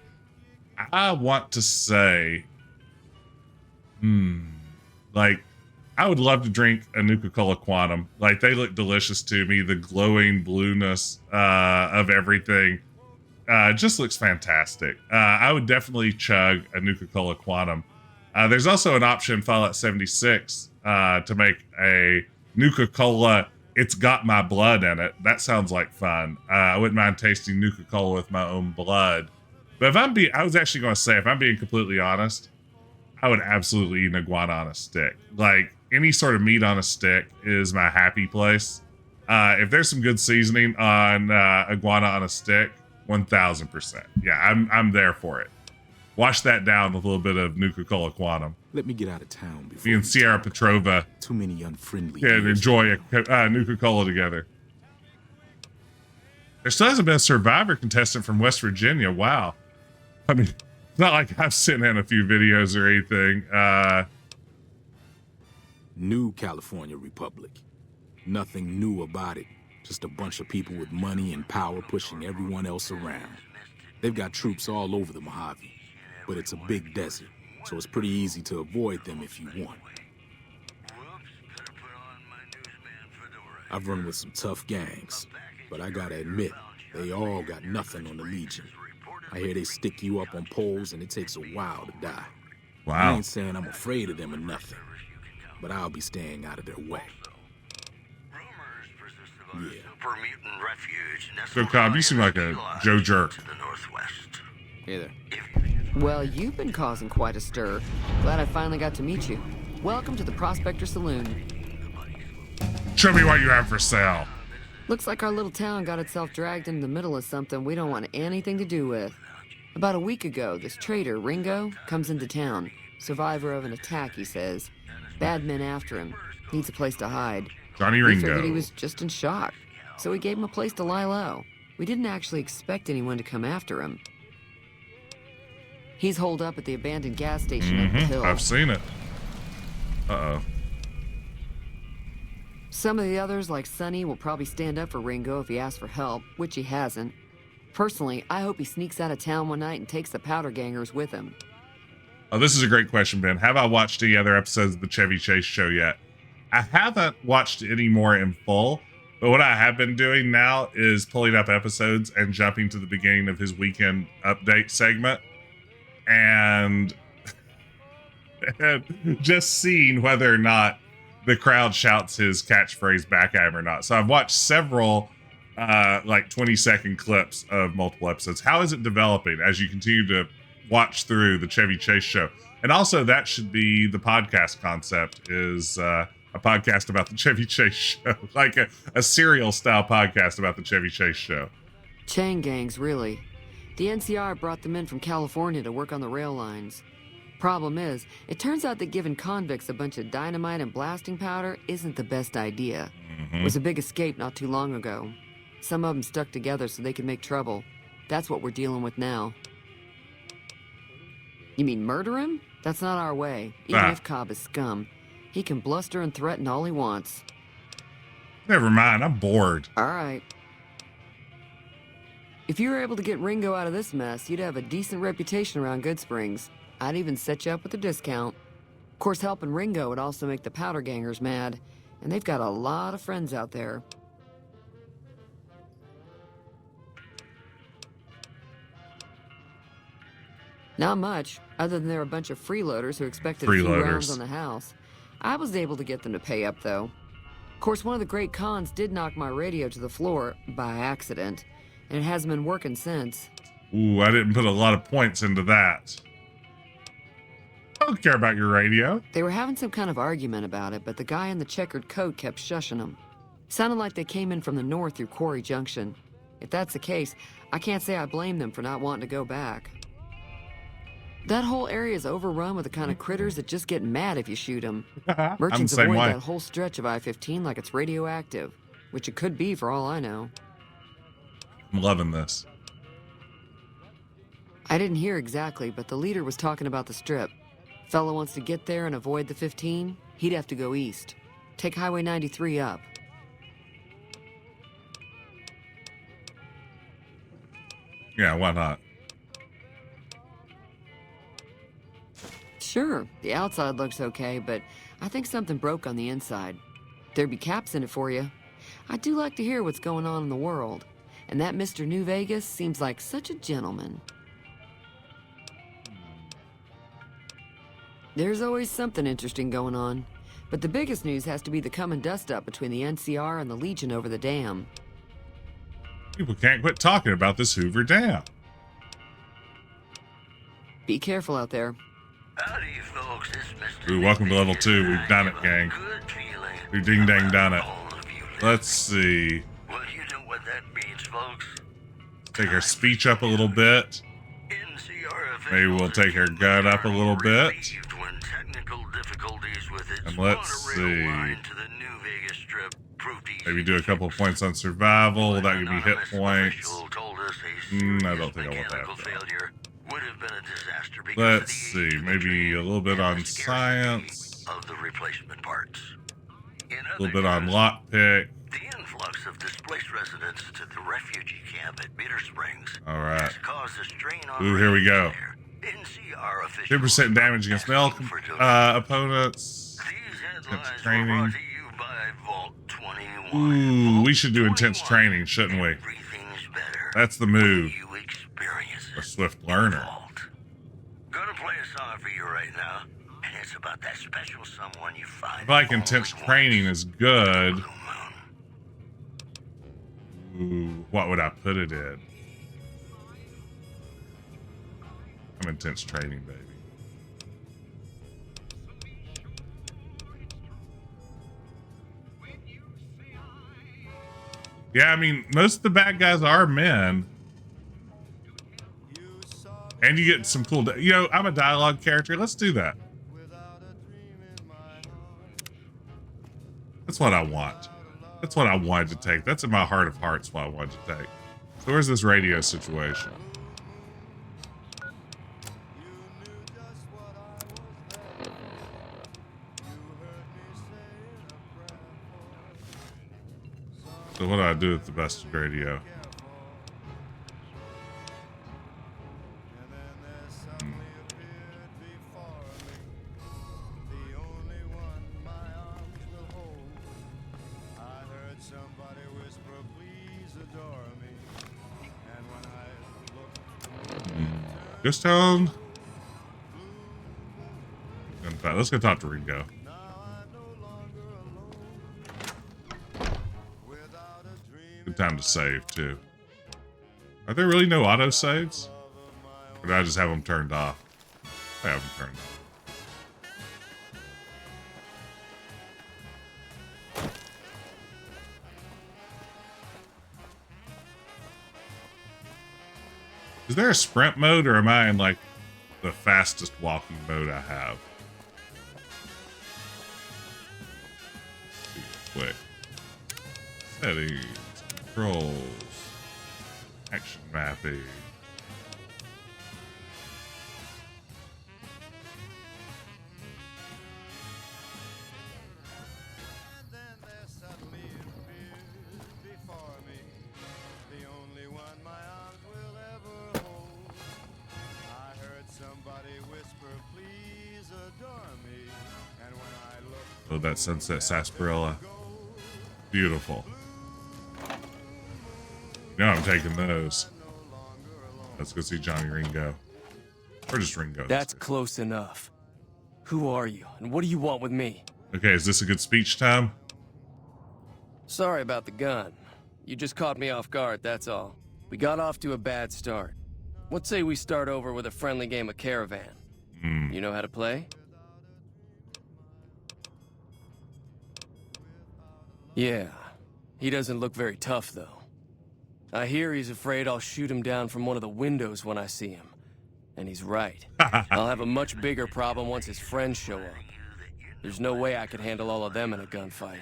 I want to say, like, I would love to drink a Nuka-Cola Quantum. Like, they look delicious to me. The glowing blueness of everything just looks fantastic. I would definitely chug a Nuka-Cola Quantum. There's also an option in Fallout 76 to make a Nuka-Cola It's Got My Blood in it. That sounds like fun. I wouldn't mind tasting Nuka-Cola with my own blood. But I was actually going to say, if I'm being completely honest, I would absolutely eat an iguana on a stick. Like, any sort of meat on a stick is my happy place. If there's some good seasoning on iguana on a stick, 1000%. Yeah, I'm there for it. Wash that down with a little bit of Nuka-Cola Quantum. Let me get out of town before me and Sierra Petrova too many unfriendly can enjoy a Nuka-Cola together. There still hasn't been a Survivor contestant from West Virginia. Wow. I mean, it's not like I've sent in a few videos or anything. New California Republic. Nothing new about it. Just a bunch of people with money and power pushing everyone else around. They've got troops all over the Mojave, but it's a big desert, so it's pretty easy to avoid them if you want. I've run with some tough gangs, but I gotta admit, they all got nothing on the Legion. I hear they stick you up on poles and it takes a while to die. Wow. I ain't saying I'm afraid of them or nothing, but I'll be staying out of their way. Yeah. So, Cobb, you seem like a Joe Jerk. Hey there. Well, you've been causing quite a stir. Glad I finally got to meet you. Welcome to the Prospector Saloon. Show me what you have for sale. Looks like our little town got itself dragged into the middle of something we don't want anything to do with. About a week ago, this traitor, Ringo, comes into town. Survivor of an attack, he says. Bad men after him. Needs a place to hide. Johnny We Ringo. figured he was just in shock, so we gave him a place to lie low. We didn't actually expect anyone to come after him. He's holed up at the abandoned gas station up the hill. I've seen it. Uh-oh. Some of the others, like Sonny, will probably stand up for Ringo if he asks for help, which he hasn't. Personally, I hope he sneaks out of town one night and takes the powder gangers with him. Oh, this is a great question, Ben. Have I watched any other episodes of the Chevy Chase show yet? I haven't watched any more in full, but what I have been doing now is pulling up episodes and jumping to the beginning of his weekend update segment and just seeing whether or not the crowd shouts his catchphrase back at him or not. So I've watched several like 20-second clips of multiple episodes. How is it developing as you continue to watch through the Chevy Chase show? And also that should be the podcast concept, is a podcast about the Chevy Chase show, like a serial style podcast about the Chevy Chase show. Chain gangs, really. The NCR brought them in from California to work on the rail lines. Problem is, it turns out that giving convicts a bunch of dynamite and blasting powder isn't the best idea. It was a big escape not too long ago. Some of them stuck together so they could make trouble. That's what we're dealing with now. You mean murder him? That's not our way, even if Cobb is scum. He can bluster and threaten all he wants. Never mind, I'm bored. All right. If you were able to get Ringo out of this mess, you'd have a decent reputation around Goodsprings. I'd even set you up with a discount. Of course, helping Ringo would also make the powder gangers mad, and they've got a lot of friends out there. Not much, other than they're a bunch of freeloaders who expected a few rounds on the house. I was able to get them to pay up, though. Of course, one of the great cons did knock my radio to the floor by accident, and it hasn't been working since. Ooh, I didn't put a lot of points into that. I don't care about your radio. They were having some kind of argument about it, but the guy in the checkered coat kept shushing them. Sounded like they came in from the north through Quarry Junction. If that's the case, I can't say I blame them for not wanting to go back. That whole area is overrun with the kind of critters that just get mad if you shoot them. Merchants avoid that whole stretch of I-15 like it's radioactive, which it could be for all I know. I'm loving this. I didn't hear exactly, but the leader was talking about the strip. Fellow wants to get there and avoid the 15, he'd have to go east. Take Highway 93 up. Yeah, why not? Sure, the outside looks okay, but I think something broke on the inside. There'd be caps in it for you. I do like to hear what's going on in the world. And that Mr. New Vegas seems like such a gentleman. There's always something interesting going on. But the biggest news has to be the come and dust up between the NCR and the Legion over the dam. People can't quit talking about this Hoover Dam. Be careful out there. Howdy, folks. It's Mr. Ooh, welcome to level 2. We've done it, gang. We've ding dang done it. Let's see. Well, you know what that means, folks. Take our speech up a little bit. Maybe we'll take our gun up a little bit. And let's see. Maybe do a couple of points on survival. Will that give me hit points? I don't think I want that. Let's see. Maybe a little bit on science. A little bit on lockpick. The influx of displaced residents to the refugee camp at Bitter Springs Alright. has caused a strain on Ooh, here we go. NCR officials 2% damage against male opponents. Intense training. Ooh, we should do intense training, shouldn't we? That's the move. A swift learner. Gonna play a song for you right now, and it's about that special someone you find. I feel like intense training is good. Ooh, what would I put it in? I'm intense training, baby. Yeah, I mean, most of the bad guys are men. And you get some cool... You know, I'm a dialogue character. Let's do that. That's what I want. That's what I wanted to take. That's in my heart of hearts what I wanted to take. So where's this radio situation? So what do I do with the busted radio? Ghost Town. Let's go talk to Ringo. Good time to save, too. Are there really no auto saves? Or did I just have them turned off? I have them turned off. Is there a sprint mode, or am I in, like, the fastest walking mode I have? Let's see real quick. Settings, controls, action mapping. Oh, that sunset sarsaparilla. Beautiful. Now I'm taking those. Let's go see Johnny Ringo. Or just Ringo. That's close enough. Who are you, and what do you want with me? Okay, is this a good speech time? Sorry about the gun. You just caught me off guard, that's all. We got off to a bad start. What say we start over with a friendly game of Caravan? You know how to play? Yeah. He doesn't look very tough, though. I hear he's afraid I'll shoot him down from one of the windows when I see him. And he's right. I'll have a much bigger problem once his friends show up. There's no way I could handle all of them in a gunfight.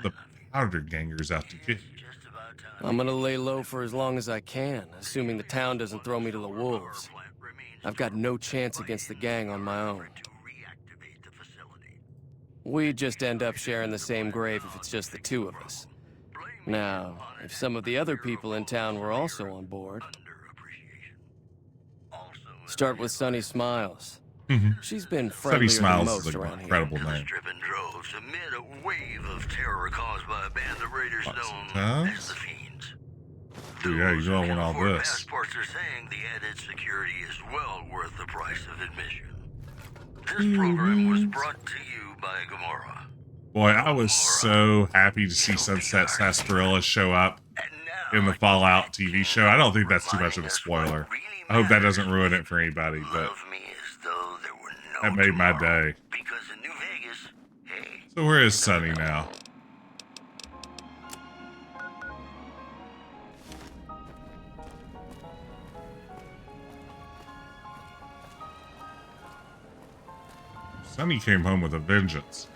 The powder gangers out to get you. I'm gonna lay low for as long as I can, assuming the town doesn't throw me to the wolves. I've got no chance against the gang on my own. We'd just end up sharing the same grave if it's just the two of us. Now, if some of the other people in town were also on board... Start with Sunny Smiles. She's been friendlier than most around here. Incredible name. Driven droves amid a wave of terror caused by a band of raiders known as the Fiends. Dude, yeah, you don't want all this. Passports are saying the added security is well worth the price of admission. This program was brought to you by Gamora. Boy, I was so happy to see Sunset Sarsaparilla show up in the Fallout TV show. I don't think that's too much of a spoiler. I hope that doesn't ruin it for anybody, but that made my day. So where is Sunny now? Sunny came home with a vengeance.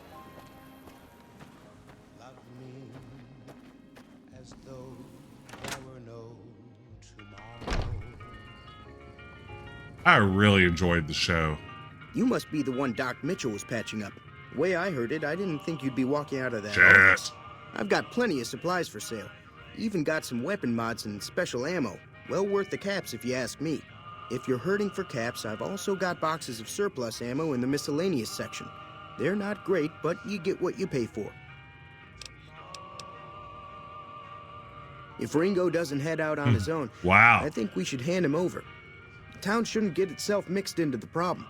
I really enjoyed the show. You must be the one Doc Mitchell was patching up. The way I heard it, I didn't think you'd be walking out of that office. I've got plenty of supplies for sale. Even got some weapon mods and special ammo. Well worth the caps if you ask me. If you're hurting for caps, I've also got boxes of surplus ammo in the miscellaneous section. They're not great, but you get what you pay for. If Ringo doesn't head out on his own, I think we should hand him over. The town shouldn't get itself mixed into the problem.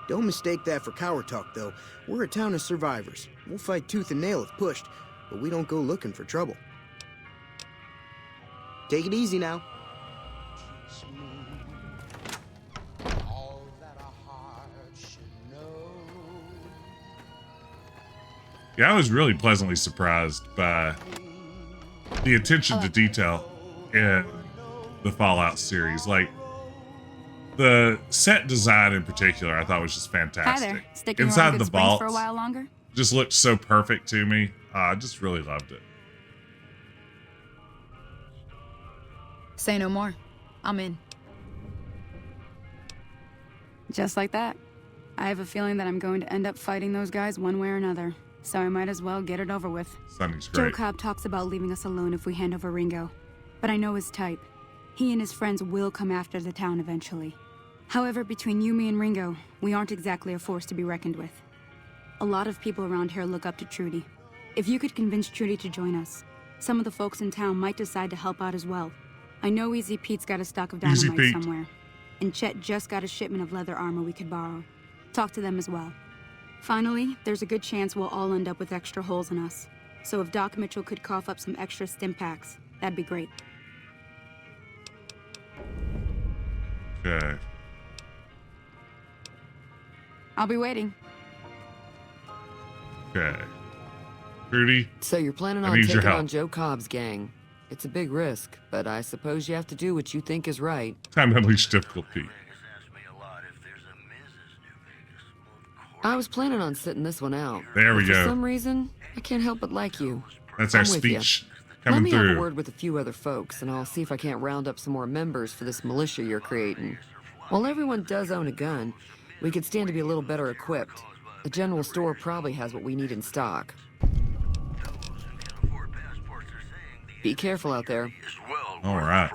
Don't mistake that for coward talk, though. We're a town of survivors. We'll fight tooth and nail if pushed, but we don't go looking for trouble. Take it easy now. Yeah, I was really pleasantly surprised by the attention to detail in the Fallout series. Like, the set design in particular, I thought was just fantastic. Hi there. Sticking Inside around the Goodsprings vaults for a while longer? just looked so perfect to me. I just really loved it. Say no more. I'm in. Just like that. I have a feeling that I'm going to end up fighting those guys one way or another, so I might as well get it over with. Sunny's Joe great. Cobb talks about leaving us alone if we hand over Ringo, but I know his type. He and his friends will come after the town eventually. However, between you, me, and Ringo, we aren't exactly a force to be reckoned with. A lot of people around here look up to Trudy. If you could convince Trudy to join us, some of the folks in town might decide to help out as well. I know Easy Pete's got a stock of dynamite somewhere, and Chet just got a shipment of leather armor we could borrow. Talk to them as well. Finally, there's a good chance we'll all end up with extra holes in us. So if Doc Mitchell could cough up some extra stim packs, that'd be great. Okay. I'll be waiting. Okay. Trudy? So you're planning I on need your taking help. on Joe Cobb's gang. It's a big risk, but I suppose you have to do what you think is right. Time to unleash difficulty. I was planning on sitting this one out. There we but go. For some reason, I can't help but like you. That's our I'm with ya. speech Let coming me have a through. word with a few other folks, and I'll see if I can't round up some more members for this militia you're creating. While everyone does own a gun, we could stand to be a little better equipped. The general store probably has what we need in stock. Be careful out there. All right.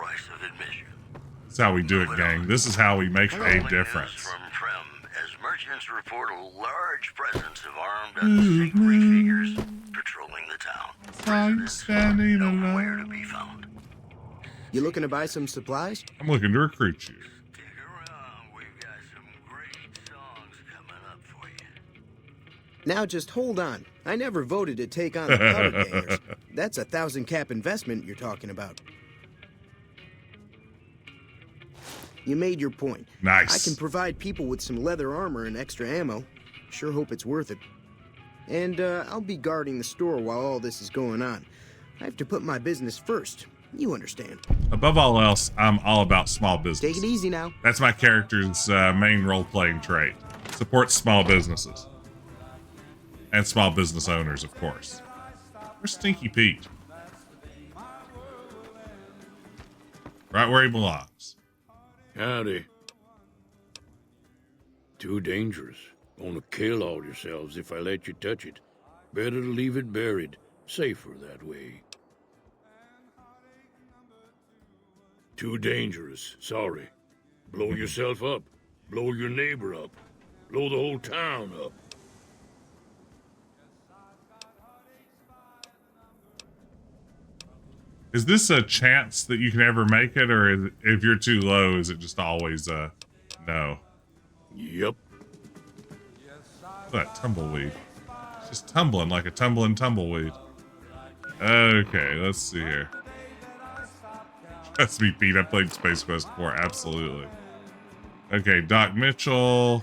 That's how we do it, gang. This is how we make a difference. From Prim, as merchants report a large presence of armed unsavory figures patrolling the town. I'm standing Nowhere to be found. You looking to buy some supplies? I'm looking to recruit you. Now just hold on. I never voted to take on the powder gangers. That's a 1,000 cap investment you're talking about. You made your point. Nice. I can provide people with some leather armor and extra ammo. Sure hope it's worth it. And I'll be guarding the store while all this is going on. I have to put my business first. You understand. Above all else, I'm all about small business. Take it easy now. That's my character's main role-playing trait. Support small businesses. And small business owners, of course. Where's Stinky Pete? Right where he belongs. Howdy. Too dangerous. Gonna kill all yourselves if I let you touch it. Better to leave it buried. Safer that way. Too dangerous. Sorry. Blow yourself up. Blow your neighbor up. Blow the whole town up. Is this a chance that you can ever make it, or if you're too low, is it just always a no? Yep. That tumbleweed. It's just tumbling like a tumbling tumbleweed. Okay, let's see here. Trust me, Pete, I played Space Quest 4, absolutely. Okay, Doc Mitchell.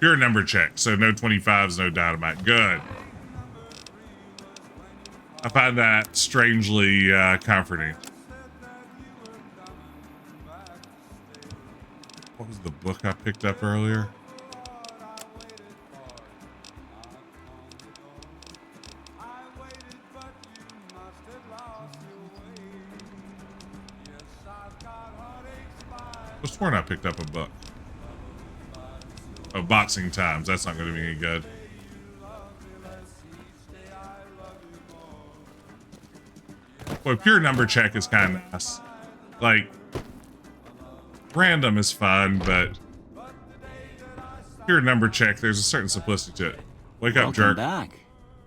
Pure number check, so no 25s, no dynamite. Good. I find that strangely comforting. What was the book I picked up earlier? I was sworn I picked up a book. Oh, Boxing Times. That's not going to be any good. Well, pure number check is kind of nice. Like, random is fun, but pure number check, there's a certain simplicity to it. Wake up, jerk. Welcome back.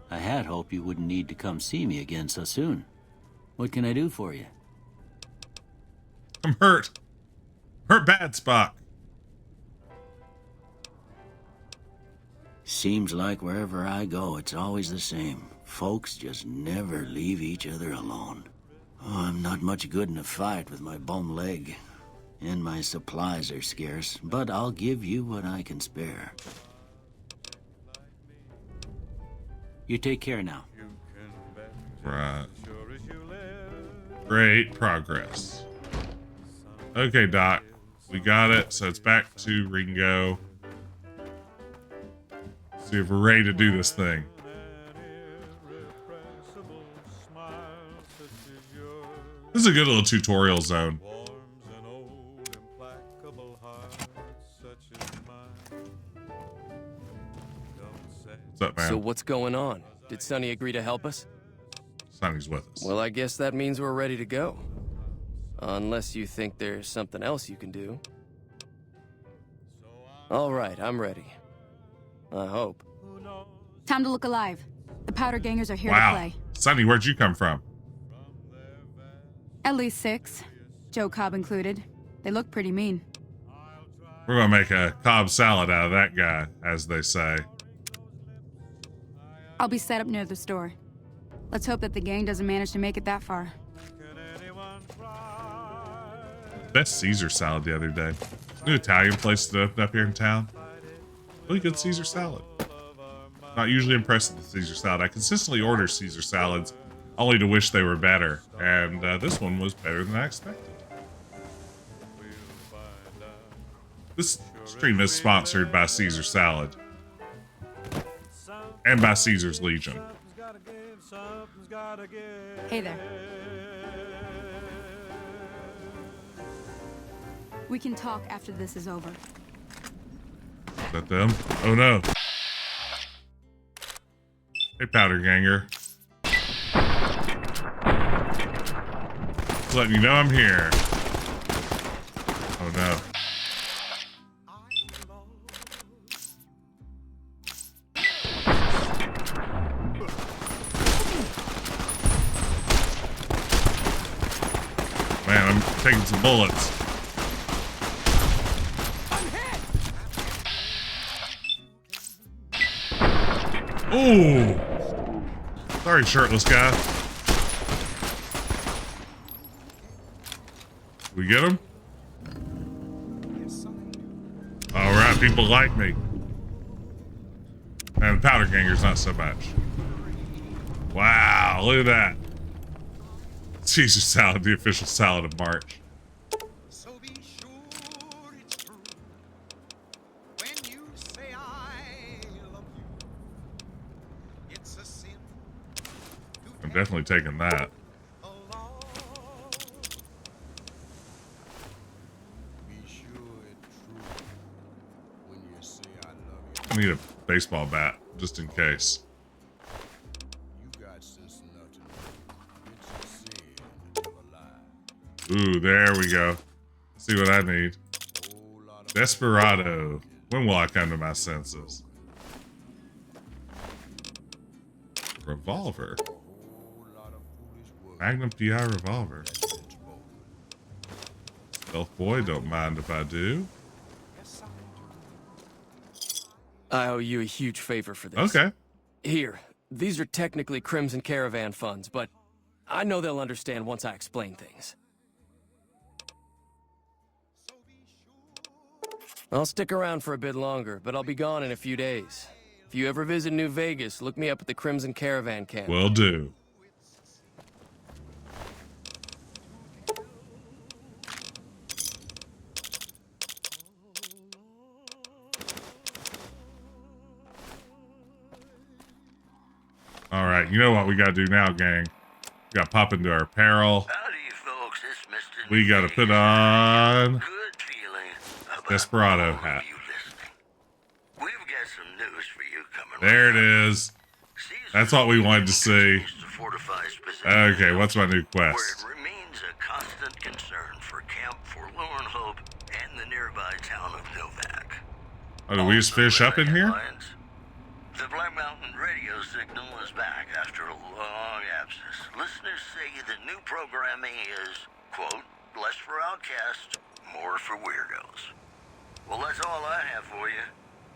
I had hoped you wouldn't need to come see me again so soon. What can I do for you? I'm hurt. Hurt bad, Spock. Seems like wherever I go, it's always the same. Folks just never leave each other alone. Oh, I'm not much good in a fight with my bum leg. and my supplies are scarce, but I'll give you what I can spare. You take care now. Right. Great progress. Okay, Doc. We got it. So it's back to Ringo. See if we're ready to do this thing. This is a good little tutorial zone. What's up, man? So what's going on? Did Sonny agree to help us? Sonny's with us. Well, I guess that means we're ready to go. Unless you think there's something else you can do. All right, I'm ready. I hope. Time to look alive. The powder gangers are here Wow. to play. Sonny, where'd you come from? At least 6. Joe Cobb included. They look pretty mean. We're gonna make a Cobb salad out of that guy, as they say. I'll be set up near the store. Let's hope that the gang doesn't manage to make it that far. Best Caesar salad the other day. New Italian place that opened up here in town. Really good Caesar salad. Not usually impressed with the Caesar salad. I consistently order Caesar salads, only to wish they were better. And this one was better than I expected. This stream is sponsored by Caesar Salad. And by Caesar's Legion. Hey there. We can talk after this is over. Is that them? Oh no. Hey, Powder Ganger. Just letting you know I'm here. Oh no. Man, I'm taking some bullets. Ooh! Sorry, shirtless guy. We get him? Alright, people like me. And the Powder Ganger's not so much. Wow, look at that. Caesar salad, the official salad of March. I'm definitely taking that. I need a baseball bat, just in case. Ooh, there we go. See what I need. Desperado. When will I come to my senses? Revolver. Magnum PI revolver. Stealth boy, don't mind if I do. I owe you a huge favor for this. Okay. Here, these are technically Crimson Caravan funds, but I know they'll understand once I explain things. I'll stick around for a bit longer, but I'll be gone in a few days. If you ever visit New Vegas, look me up at the Crimson Caravan camp. Will do. All right, you know what we got to do now, gang? We got to pop into our apparel. Folks, it's Mr. We got to put on Desperado hat. We've got some news for you coming. There it is. That's what we wanted to see. Okay, what's my new quest? Where it remains a constant concern for Camp Forlorn Hope and the nearby town of Novak. Oh, do we just fish up in here? The Black Mountain radio signal is back after a long absence. Listeners say the new programming is, quote, less for outcasts, more for weirdos. Well, that's all I have for you.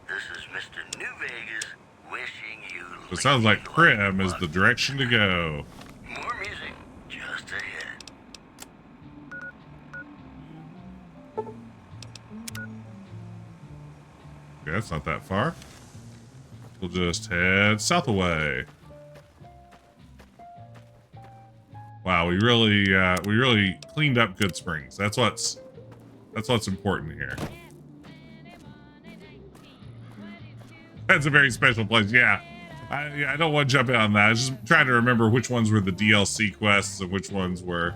This is Mr. New Vegas wishing you luck. It sounds like Prim is the direction to go. More music just ahead. that's not that far. We'll just head south away. Wow, we really cleaned up Goodsprings. That's what's important here. That's a very special place. Yeah, I don't want to jump in on that. I was just trying to remember which ones were the DLC quests and which ones were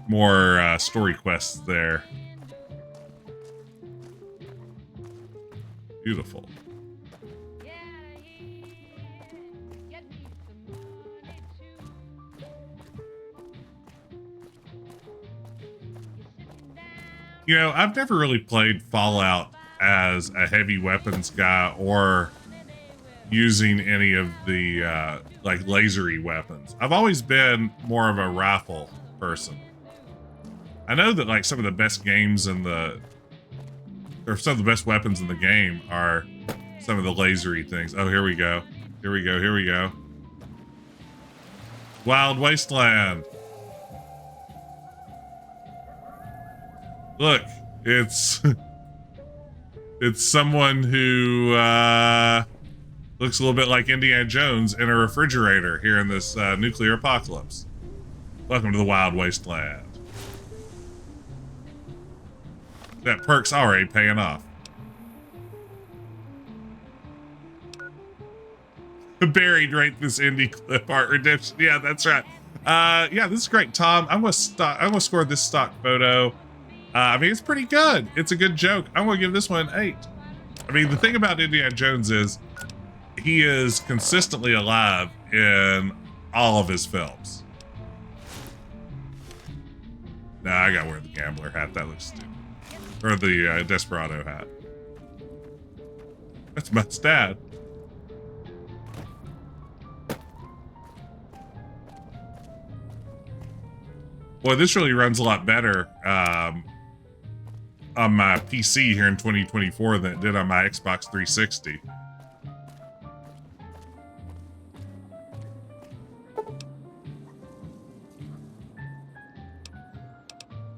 more story quests there. Beautiful. You know, I've never really played Fallout as a heavy weapons guy or using any of the like lasery weapons. I've always been more of a rifle person. I know that like some of the best games in the, or some of the best weapons in the game are some of the lasery things. Oh, here we go. Here we go. Here we go. Wild Wasteland. Look, it's it's someone who looks a little bit like Indiana Jones in a refrigerator here in this nuclear apocalypse. Welcome to the Wild Wasteland. That perk's already paying off. Buried right this indie clip art redemption. Yeah, that's right. Yeah, this is great, Tom. I'm gonna score this stock photo. I mean, it's pretty good. It's a good joke. I'm gonna give this one an 8. I mean, the thing about Indiana Jones is he is consistently alive in all of his films. Nah, I gotta wear the gambler hat. That looks stupid. Or the Desperado hat. That's my dad. Boy, this really runs a lot better on my PC here in 2024 than it did on my Xbox 360.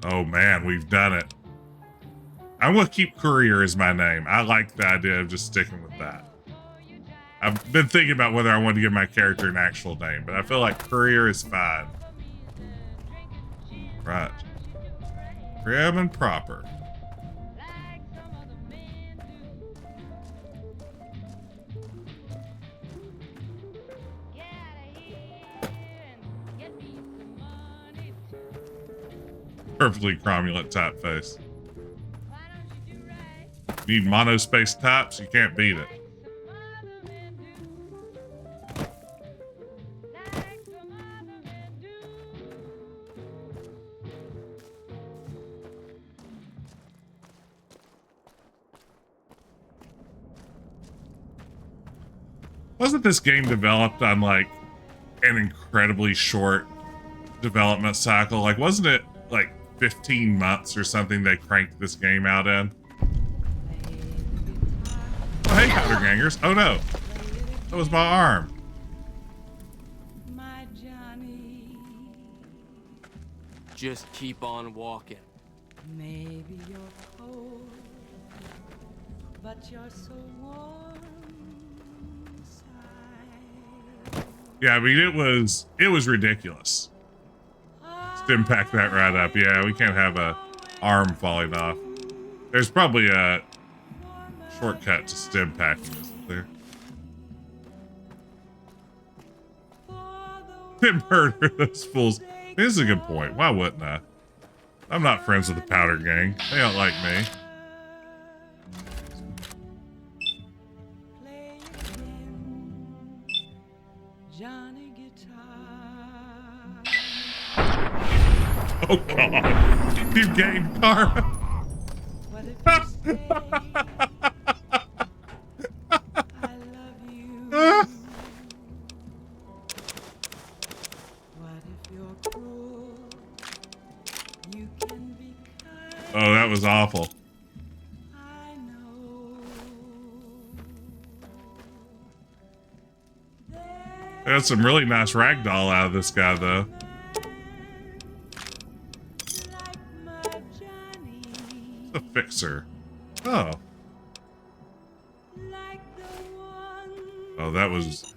Oh man, we've done it. I'm gonna keep Courier as my name. I like the idea of just sticking with that. I've been thinking about whether I want to give my character an actual name, but I feel like Courier is fine. Right. Prim and proper. Perfectly cromulent typeface. Need monospace types, you can't beat it. Wasn't this game developed on like an incredibly short development cycle? Like, wasn't it like 15 months or something they cranked this game out in? Oh, hey, powder gangers. Oh no, that was my arm. My Johnny. Just keep on walking. Maybe you're cold, but you're so warm. Yeah, I mean, it was ridiculous. Stim pack that right up. Yeah, we can't have a arm falling off. There's probably a shortcut to stim packing, isn't there? Didn't murder those fools. This is a good point. Why wouldn't I? I'm not friends with the powder gang. They don't like me. Oh god, you gained karma. What if you stay? I love you. What if you're cruel? You can be kind. Oh, that was awful. I know. That's some really nice ragdoll out of this guy, though. The fixer. Oh. Oh, that was...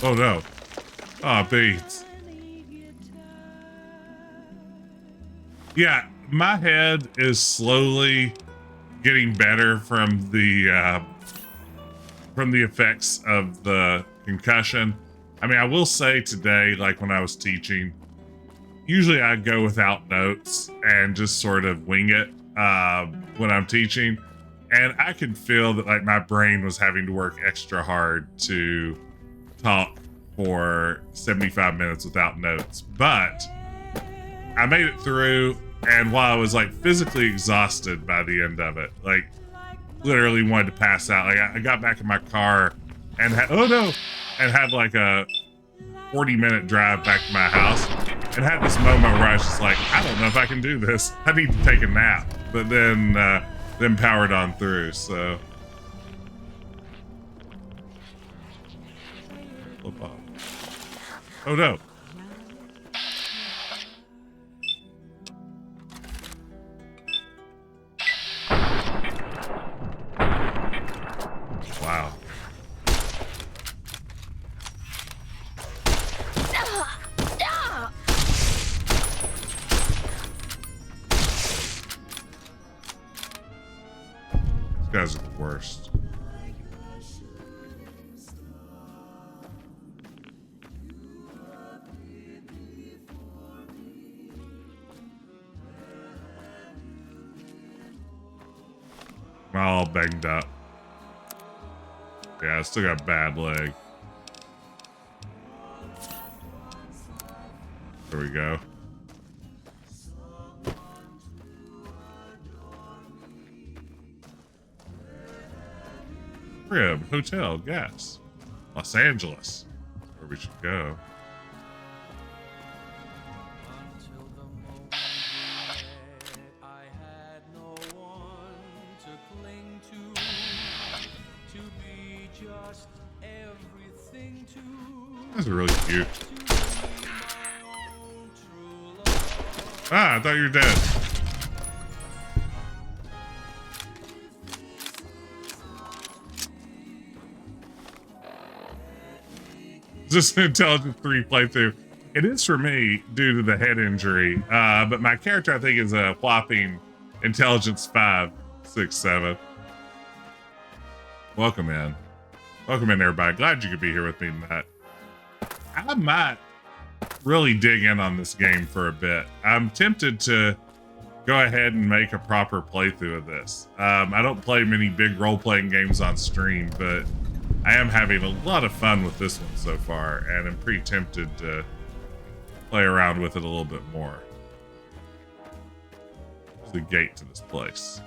Oh, no. Oh, beats. Yeah, my head is slowly getting better from the effects of the concussion. I mean, I will say today, like when I was teaching, usually I go without notes and just sort of wing it when I'm teaching. And I could feel that like my brain was having to work extra hard to talk for 75 minutes without notes. But I made it through, and while I was like physically exhausted by the end of it, like literally wanted to pass out. Like I got back in my car and had, and had like a 40-minute drive back to my house and had this moment where I was just like, I don't know if I can do this. I need to take a nap. But then powered on through, so. Oh no. Wow. These guys are the worst. I'm all banged up. Yeah, I still got a bad leg. There we go. Prim, hotel, gas. Los Angeles. Where we should go. That's really cute. Ah, I thought you were dead. Just an Intelligence 3 playthrough. It is for me due to the head injury, but my character I think is a whopping Intelligence 5, 6, 7. Welcome in. Welcome in, everybody. Glad you could be here with me tonight. I might really dig in on this game for a bit. I'm tempted to go ahead and make a proper playthrough of this. I don't play many big role-playing games on stream, but I am having a lot of fun with this one so far, and I'm pretty tempted to play around with it a little bit more. There's the gate to this place.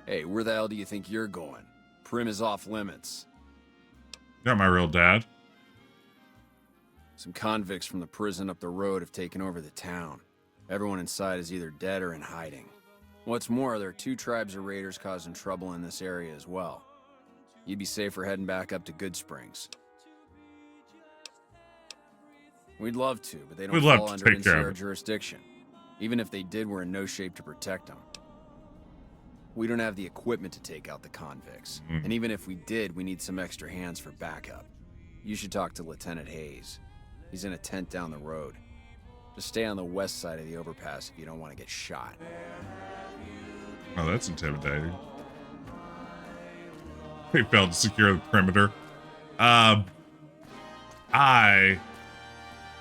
Hey, where the hell do you think you're going? Prim is off limits. Got my real dad. Some convicts from the prison up the road have taken over the town. Everyone inside is either dead or in hiding. What's more, there are 2 tribes of raiders causing trouble in this area as well. You'd be safer heading back up to Goodsprings. We'd love to, but they don't fall under NCR jurisdiction. Even if they did, we're in no shape to protect them. We don't have the equipment to take out the convicts. And even if we did, we need some extra hands for backup. You should talk to Lieutenant Hayes. He's in a tent down the road. Just stay on the west side of the overpass if you don't want to get shot. Oh, that's intimidating. They failed to secure the perimeter. I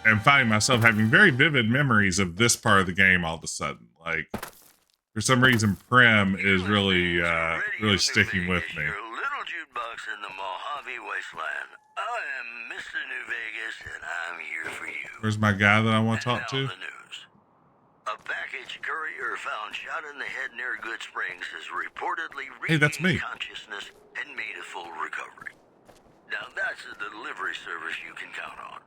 am finding myself having very vivid memories of this part of the game all of a sudden. Like, for some reason, Prim is really sticking with me. Your little jukebox in the Mojave Wasteland. I am Mr. New Vegas, and I'm here for you. Where's my guy that I want to talk to? The news. A package courier found shot in the head near Goodsprings has reportedly regained consciousness and made a full recovery. Now that's a delivery service you can count on.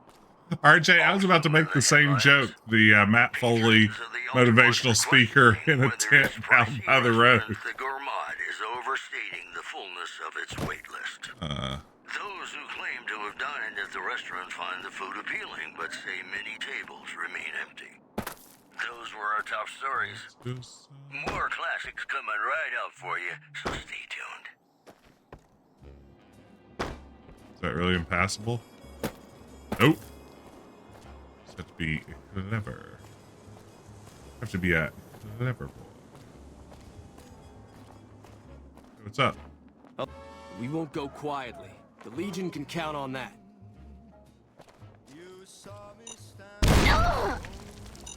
RJ, I was about to make the same joke. The Matt Foley motivational speaker in a tent down by the road. The gourmand is overstating the fullness of its wait list. Those who claim to have dined at the restaurant find the food appealing, but say many tables remain empty. Those were our top stories. More classics coming right up for you, so stay tuned. Is that really impassable? Nope. Just have to be clever. Have to be a clever boy. What's up? Oh, we won't go quietly. The Legion can count on that.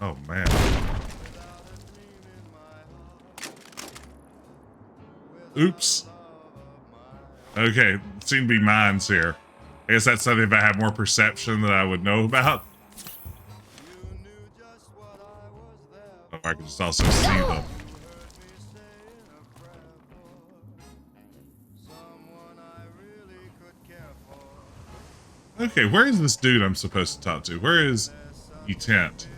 Oh, man. Oops. Okay, seem to be mines here. I guess that's something if I have more perception that I would know about. Oh, I can just also see them. Okay, where is this dude I'm supposed to talk to? Where is Tent?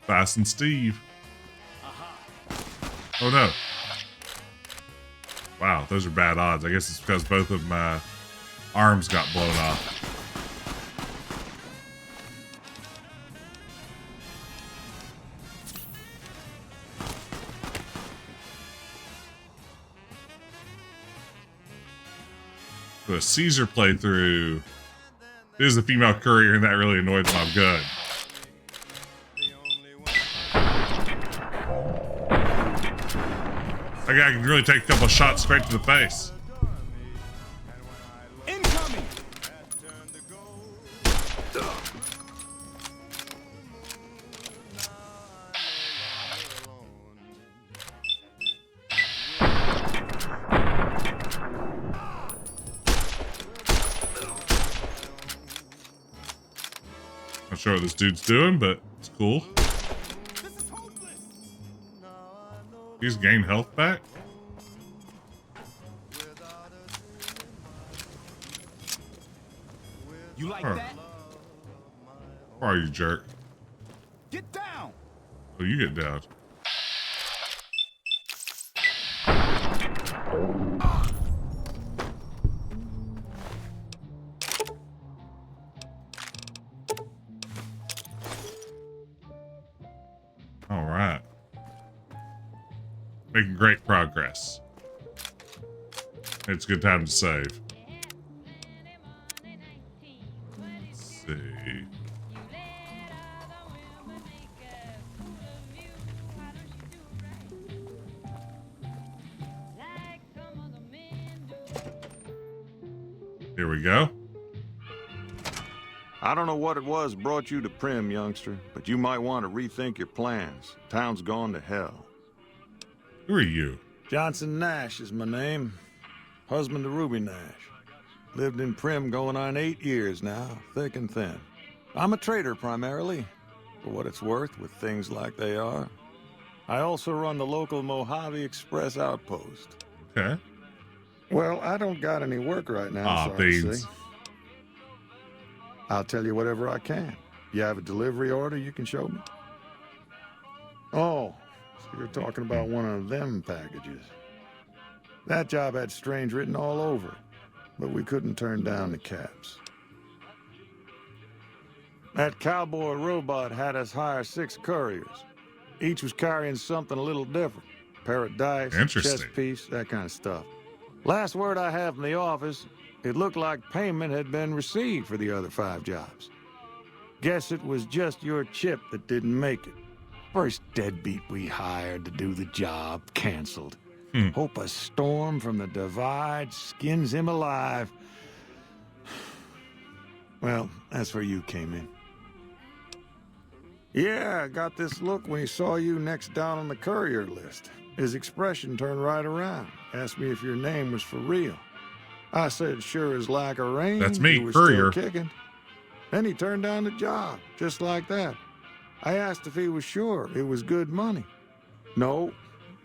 Fast and Steve. Oh no. Wow, those are bad odds. I guess it's because both of my arms got blown off. So a Caesar playthrough. This is a female courier, and that really annoyed my gun. That guy can really take a couple of shots straight to the face. Incoming! Not sure what this dude's doing, but it's cool. He's gained health back. You like that? Where are you, jerk? Get down! Oh, you get down. All right. Making great progress. It's a good time to save. Let's see. Here we go. I don't know what it was brought you to Prim, youngster, but you might want to rethink your plans. Town's gone to hell. Who are you? Johnson Nash is my name. Husband to Ruby Nash. Lived in Prim going on 8 years now, thick and thin. I'm a trader primarily, for what it's worth with things like they are. I also run the local Mojave Express outpost. Okay. Well, I don't got any work right now, Aw, sorry to beans. say. I'll tell you whatever I can. You have a delivery order you can show me? Oh, so you're talking about one of them packages. That job had strange written all over it, but we couldn't turn down the caps. That cowboy robot had us hire 6 couriers. Each was carrying something a little different. Pair of dice, chess piece, that kind of stuff. Last word I have from the office, it looked like payment had been received for the other 5 jobs. Guess it was just your chip that didn't make it. First deadbeat we hired to do the job canceled. Hope a storm from the divide skins him alive. Well, that's where you came in. Yeah, I got this look when he saw you next down on the courier list. His expression turned right around. asked me if your name was for real. I said, sure as like a rain. That's me, you were Courier. still kicking. Then he turned down the job, just like that. I asked if he was sure it was good money. No,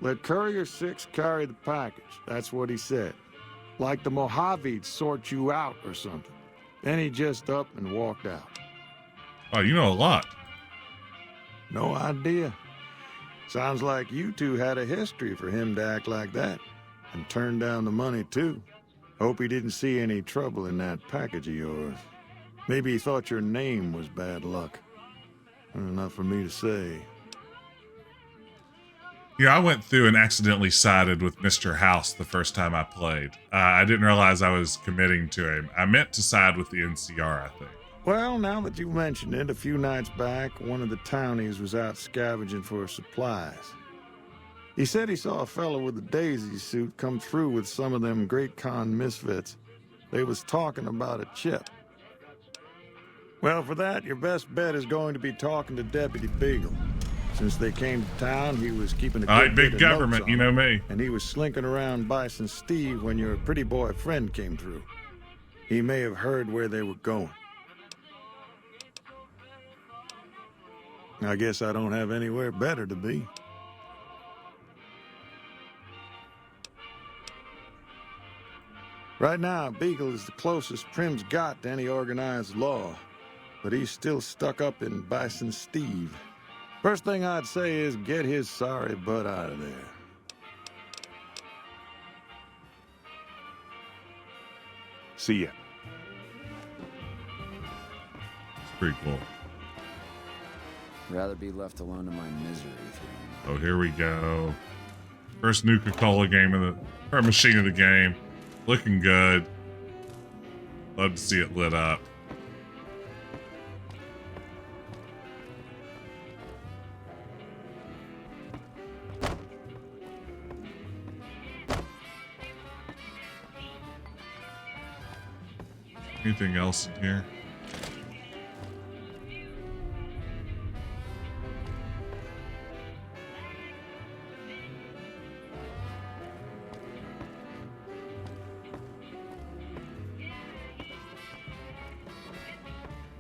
let Courier 6 carry the package. That's what he said. Like the Mojave'd sort you out or something. Then he just up and walked out. Oh, you know a lot. No idea. Sounds like you two had a history for him to act like that. And turn down the money, too. Hope he didn't see any trouble in that package of yours. Maybe he thought your name was bad luck. Not for me to say. Yeah, I went through and accidentally sided with Mr. House the first time I played. I didn't realize I was committing to him. I meant to side with the NCR, I think. Well, now that you mentioned it, a few nights back, one of the townies was out scavenging for supplies. He said he saw a fellow with a daisy suit come through with some of them Great Con misfits. They was talking about a chip. Well, for that, your best bet is going to be talking to Deputy Beagle. Since they came to town, he was keeping a good big bit of government, notes on you know them, me. and he was slinking around Bison Steve when your pretty boy friend came through. He may have heard where they were going. I guess I don't have anywhere better to be. Right now, Beagle is the closest Prim's got to any organized law, but he's still stuck up in Bison Steve. First thing I'd say is get his sorry butt out of there. See ya. It's pretty cool. Rather be left alone in my misery. Oh, here we go. First Nuka-Cola game of the, or machine of the game. Looking good. Love to see it lit up. Anything else in here?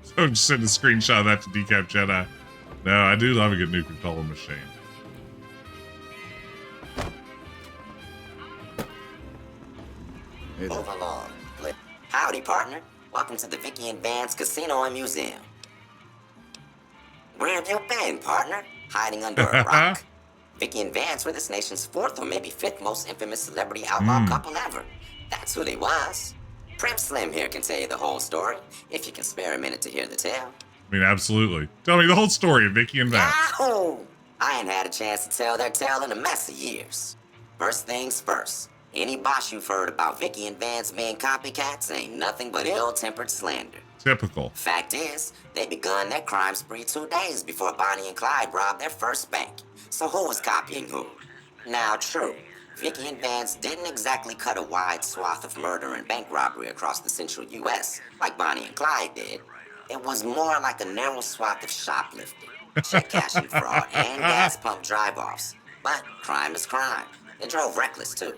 So just send a screenshot of that to Decap Jedi. No, I do love a good Nuka-Cola machine. Move along. Howdy, partner. Welcome to the Vicky and Vance Casino and Museum. Where have you been, partner? Hiding under a rock? Vicky and Vance were this nation's 4th or maybe 5th most infamous celebrity outlaw couple ever. That's who they was. Prim Slim here can tell you the whole story, if you can spare a minute to hear the tale. I mean, absolutely. Tell me the whole story of Vicky and Vance. Yahoo! I ain't had a chance to tell their tale in a mess of years. First things first. Any boss you've heard about Vicky and Vance being copycats ain't nothing but ill-tempered slander. Typical. Fact is, they begun their crime spree 2 days before Bonnie and Clyde robbed their first bank. So who was copying who? Now, true, Vicky and Vance didn't exactly cut a wide swath of murder and bank robbery across the central U.S. like Bonnie and Clyde did. It was more like a narrow swath of shoplifting, check cashing fraud, and gas pump drive-offs. But crime is crime. They drove reckless, too.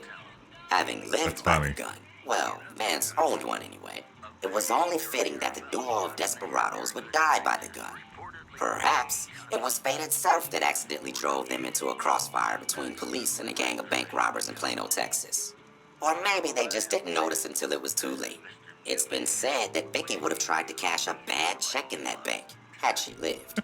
Having lived by the gun, well, Vance owned one anyway, it was only fitting that the duo of desperados would die by the gun. Perhaps it was fate itself that accidentally drove them into a crossfire between police and a gang of bank robbers in Plano, Texas. Or maybe they just didn't notice until it was too late. It's been said that Vicky would have tried to cash a bad check in that bank, had she lived.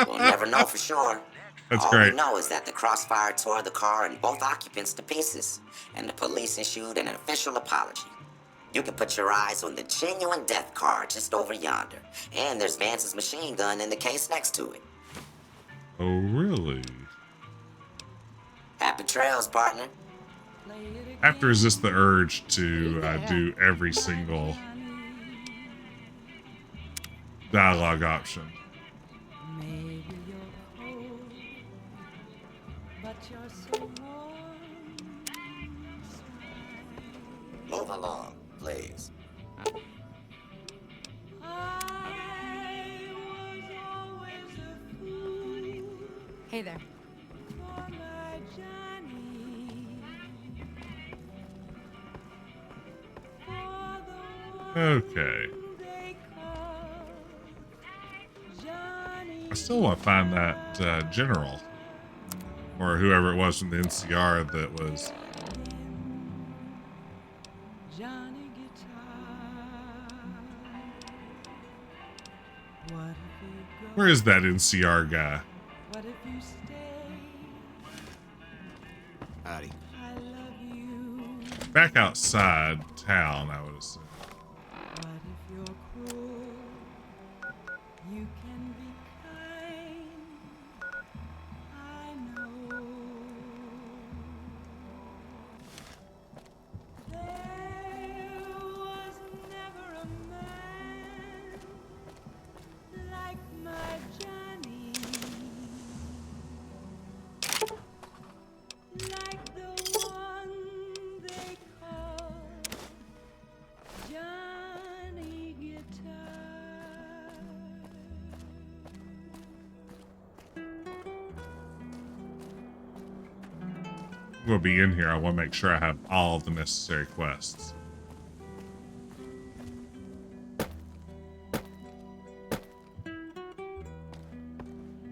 We'll never know for sure. That's All great. we know is that the crossfire tore the car and both occupants to pieces, and the police issued an official apology. You can put your eyes on the genuine death card just over yonder, and there's Vance's machine gun in the case next to it. Oh, really? Happy trails, partner. I have to resist the urge to do every single dialogue option. Move along, please. Hey there. Okay. I still want to find that general. Or whoever it was from the NCR that was... Where is that NCR guy? Howdy. Back outside town, I would assume. We'll be in here. I want to make sure I have all of the necessary quests.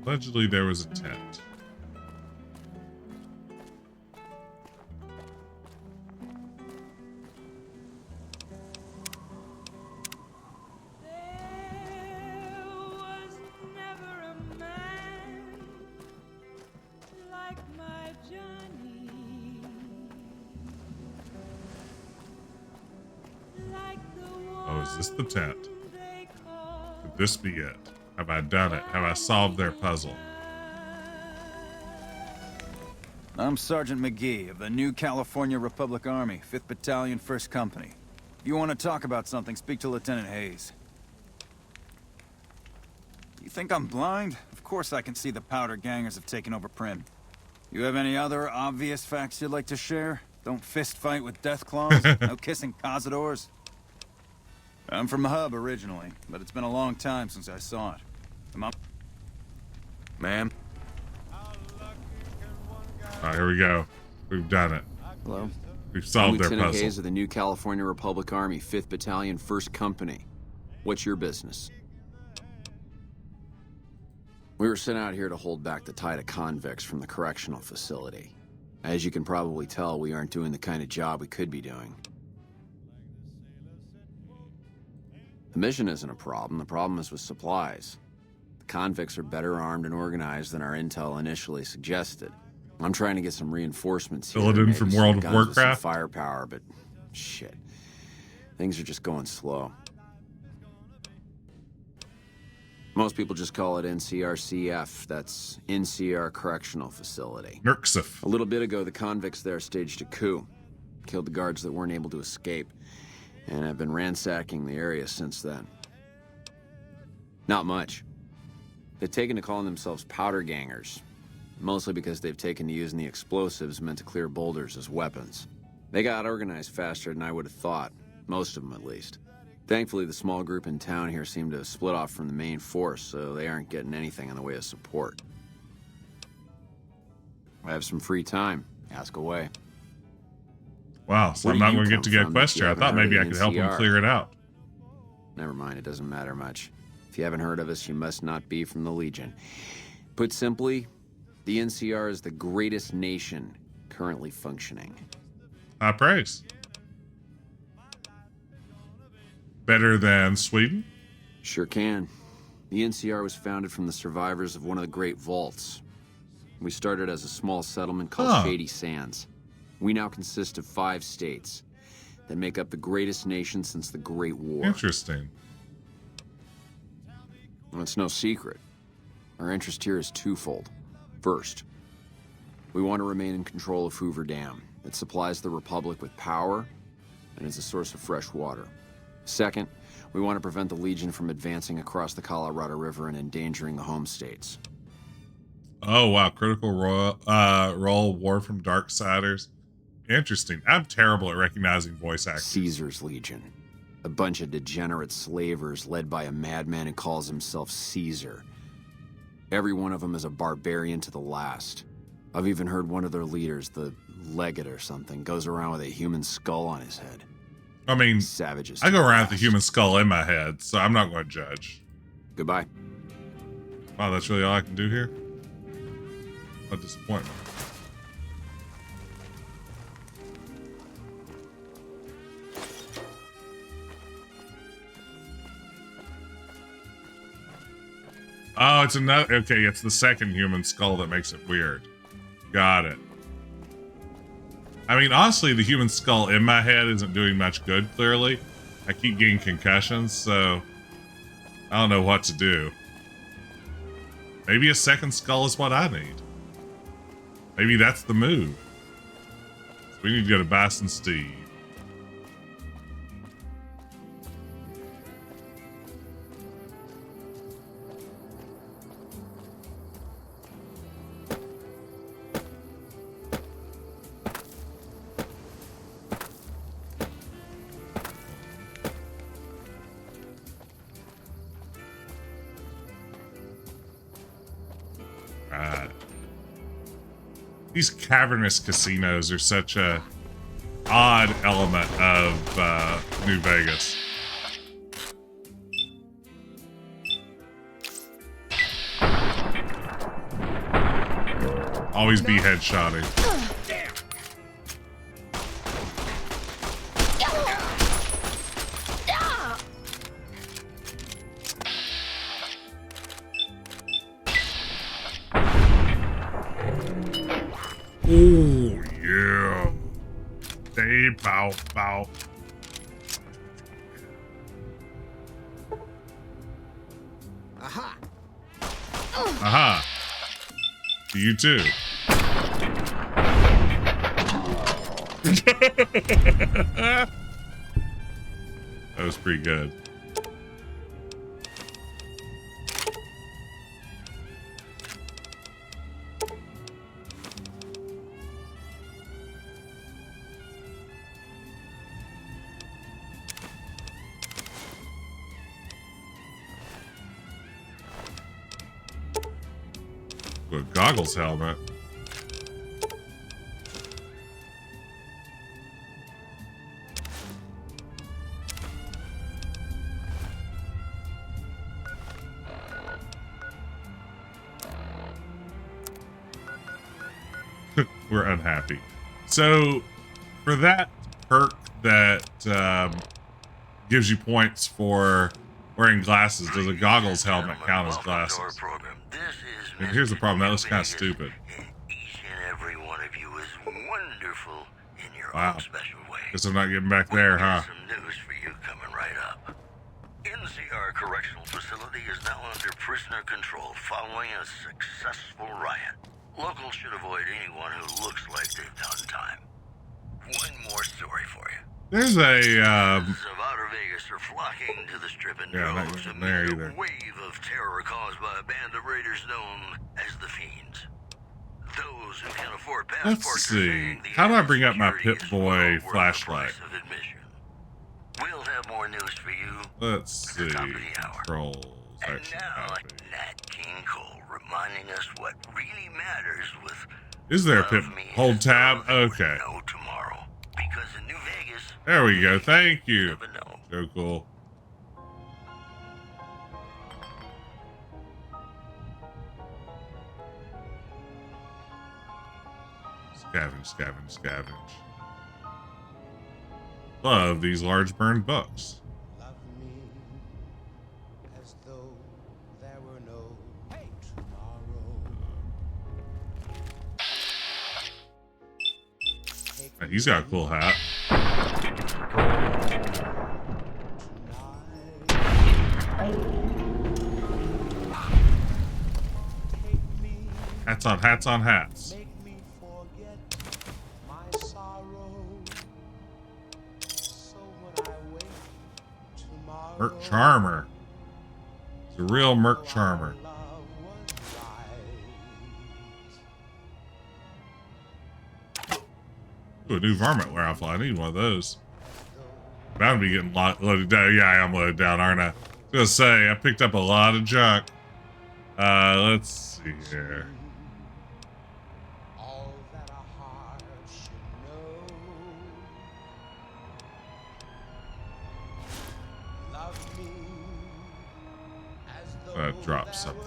Allegedly, there was a tent. Is this the tent? Could this be it? Have I done it? Have I solved their puzzle? I'm Sergeant McGee of the New California Republic Army, 5th Battalion, 1st Company. If you want to talk about something, speak to Lieutenant Hayes. You think I'm blind? Of course I can see the powder gangers have taken over Prim. You have any other obvious facts you'd like to share? Don't fist fight with death claws? No kissing cazadors? I'm from Hub originally, but it's been a long time since I saw it. Ma'am? Oh, here we go. We've done it. Hello? We've solved their Lieutenant puzzle. Hayes of the New California Republic Army, 5th Battalion, 1st Company. What's your business? We were sent out here to hold back the tide of convicts from the correctional facility. As you can probably tell, we aren't doing the kind of job we could be doing. The mission isn't a problem. The problem is with supplies. The convicts are better armed and organized than our intel initially suggested. I'm trying to get some reinforcements here. Fill it in from World of Warcraft. Warcraft. Firepower, but shit. Things are just going slow. Most people just call it NCRCF. That's NCR Correctional Facility. NCRCF. A little bit ago, the convicts there staged a coup. Killed the guards that weren't able to escape. And I've been ransacking the area since then. Not much. They've taken to calling themselves powder gangers. Mostly because they've taken to using the explosives meant to clear boulders as weapons. They got organized faster than I would have thought. Most of them, at least. Thankfully, the small group in town here seem to have split off from the main force, so they aren't getting anything in the way of support. I have some free time. Ask away. Wow, so I'm not going to get to get a quest here. I thought maybe I could help him clear it out. Never mind, it doesn't matter much. If you haven't heard of us, you must not be from the Legion. Put simply, the NCR is the greatest nation currently functioning. High praise. Better than Sweden? Sure can. The NCR was founded from the survivors of one of the great vaults. We started as a small settlement called Shady Sands. We now consist of 5 states that make up the greatest nation since the Great War. Interesting. Well, it's no secret. Our interest here is twofold. First, we want to remain in control of Hoover Dam. It supplies the Republic with power and is a source of fresh water. Second, we want to prevent the Legion from advancing across the Colorado River and endangering the home states. Oh, wow. Critical role War from Darksiders. Interesting. I'm terrible at recognizing voice actors. Caesar's Legion. A bunch of degenerate slavers led by a madman who calls himself Caesar. Every one of them is a barbarian to the last. I've even heard one of their leaders, the legate or something, goes around with a human skull on his head. I mean, savages. I go around with the human skull in my head, so I'm not going to judge. Goodbye. Wow, that's really all I can do here? What disappointment. Oh, it's another. Okay, it's the second human skull that makes it weird. Got it. I mean, honestly, the human skull in my head isn't doing much good, clearly. I keep getting concussions, so I don't know what to do. Maybe a second skull is what I need. Maybe that's the move. So we need to go to Bison Steve. These cavernous casinos are such a odd element of New Vegas. Always be headshotting. Oh, yeah. They bow, bow. Aha. Aha. To you too. That was pretty good. A goggles helmet. We're unhappy. So for that perk that gives you points for wearing glasses, does a goggles helmet count as glasses? And here's the problem, that looks kind of stupid. Each and every one of you is wonderful in your Wow. own special way. Guess I'm not getting back there, huh? Some news for you coming right up. NCR Correctional Facility is now under prisoner control following a successful riot. Locals should avoid anyone who looks like they've done time. One more story for you. There's a Citizens of Outer Vegas are flocking to the strip in yeah, not droves getting there amid either. a wave of terror caused by a band of raiders known as the Fiends. Those who can afford passports Let's are see. saying the How do I bring up my security Pit is Boy well worth the flashlight? price of admission. We'll have more news for you Let's see. at the top of the hour. Controls. And Action now, copy. Nat King Cole reminding us what really matters with Is there a Pit? Love Me Hold as tab. though there were Okay. no tomorrow. Because in New Vegas, There we go. Thank you. never know. So cool. Scavenge, scavenge, scavenge. Love these large burned books. Love me as though there were no tomorrow. He's got a cool hat. Hats on hats on hats. Make me forget my sorrow. So when I wake tomorrow, Merc Charmer. It's a real Merc Charmer. love was right. Ooh, a new varmint rifle. I need one of those. Bound to be getting loaded down. Yeah, I am loaded down, aren't I? I was gonna say, I picked up a lot of junk. Let's see here. All that a heart should know. Drop something.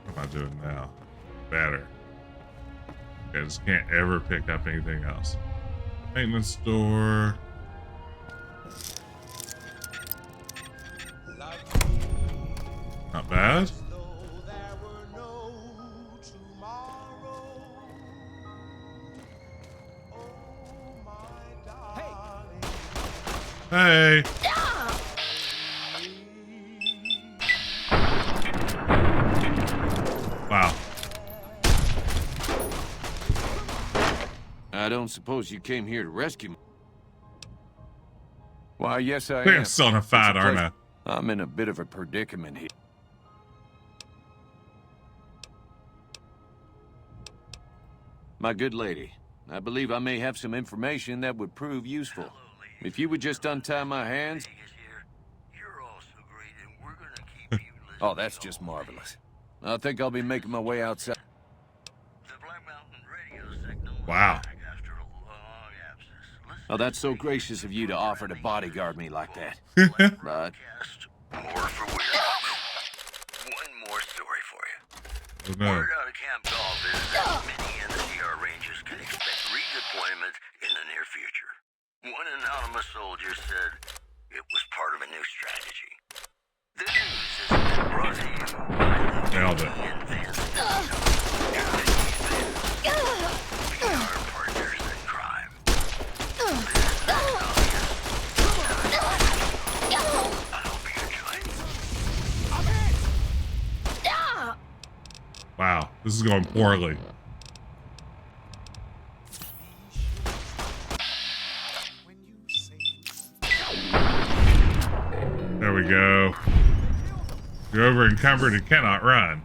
What am I doing now? Better. I just can't ever pick up anything else. Maintenance store. Not bad. Hey. Wow. I don't suppose you came here to rescue me. Why, yes, I think am. I'm still in a fight, aren't I? I'm in a bit of a predicament here. My good lady, I believe I may have some information that would prove useful. If you would just untie my hands... Oh, that's just marvelous. I think I'll be making my way outside. Wow. Oh, that's so gracious of you to offer to bodyguard me like that. But... More for One more story for you. Oh, no. Word out of Camp Golf is that many NCR Rangers can expect redeployment in the near future. One anonymous soldier said it was part of a new strategy. The news has been brought to you by the Nailed it. We are partners in crime. I hope you join. Wow, this is going poorly. There we go. You're over encumbered and cannot run.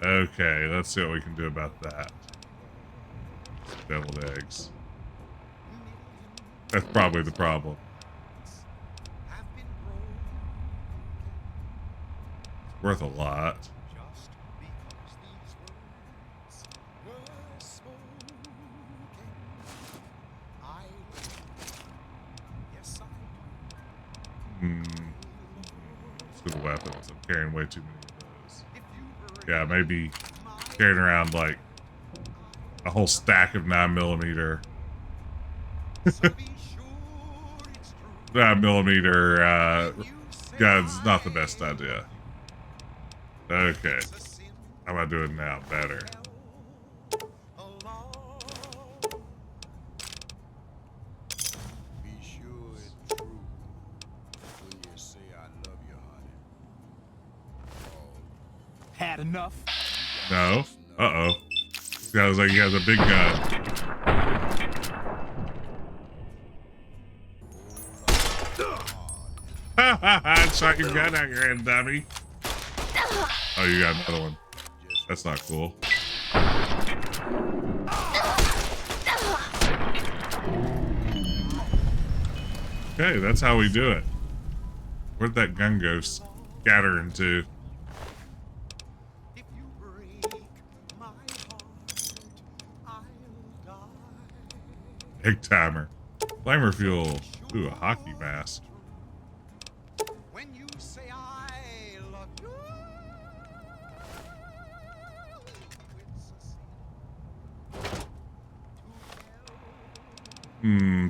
Okay, let's see what we can do about that. Deviled eggs. That's probably the problem. It's worth a lot. Let's do the weapons. I'm carrying way too many of those. Yeah, maybe carrying around like a whole stack of 9mm 9mm guns, not the best idea. Okay. How am I doing now? Better. Had enough? No. Uh-oh. This guy was like, he has a big gun. Ha ha ha! Shot your gun out your hand, dummy. Oh, you got another one. That's not cool. Okay, that's how we do it. Where'd that gun go scattering to? Egg timer. Flamer fuel. Ooh, a hockey mask.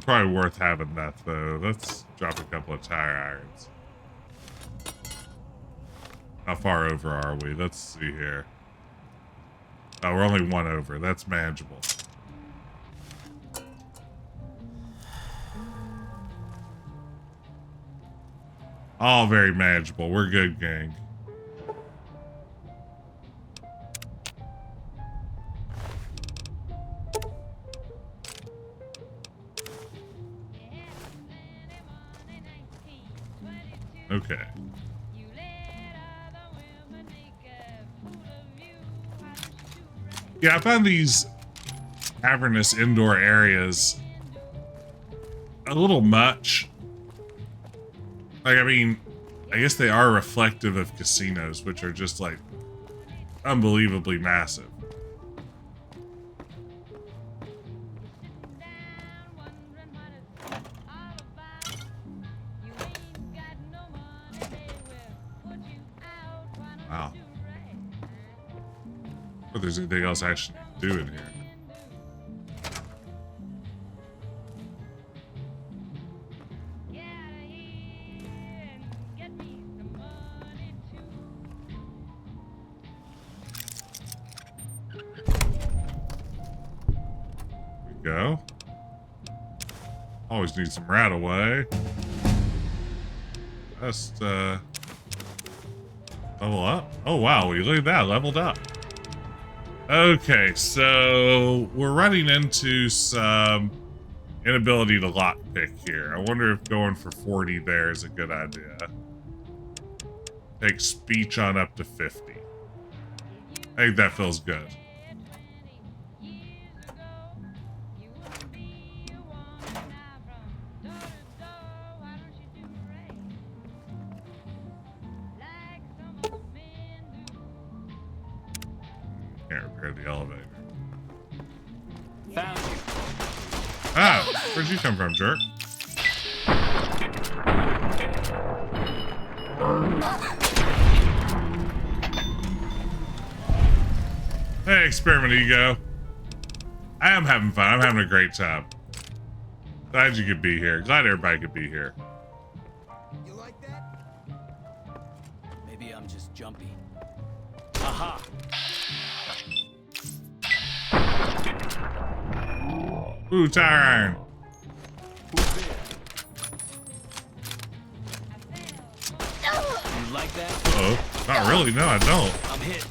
Probably worth having that though. Let's drop a couple of tire irons. How far over are we? Let's see here. Oh, we're only one over. That's manageable. All very manageable. We're good, gang. Okay. Yeah, I found these cavernous indoor areas a little much. Like, I mean, I guess they are reflective of casinos, which are just like unbelievably massive. Wow. If there's anything else I should do in here. Go. Always need some rat away. Just level up. Oh wow, look at that, leveled up. Okay, so we're running into some inability to lockpick here. I wonder if going for 40 there is a good idea. Take speech on up to 50. I think that feels good. Can't repair the elevator. Found you. Ah, where'd you come from, jerk? Hey, experiment ego. I am having fun. I'm having a great time. Glad you could be here. Glad everybody could be here. You like that? Maybe I'm just jumpy. Aha! Ooh, tire iron. You like that? Uh-oh. Not really. No, I don't. I'm hit.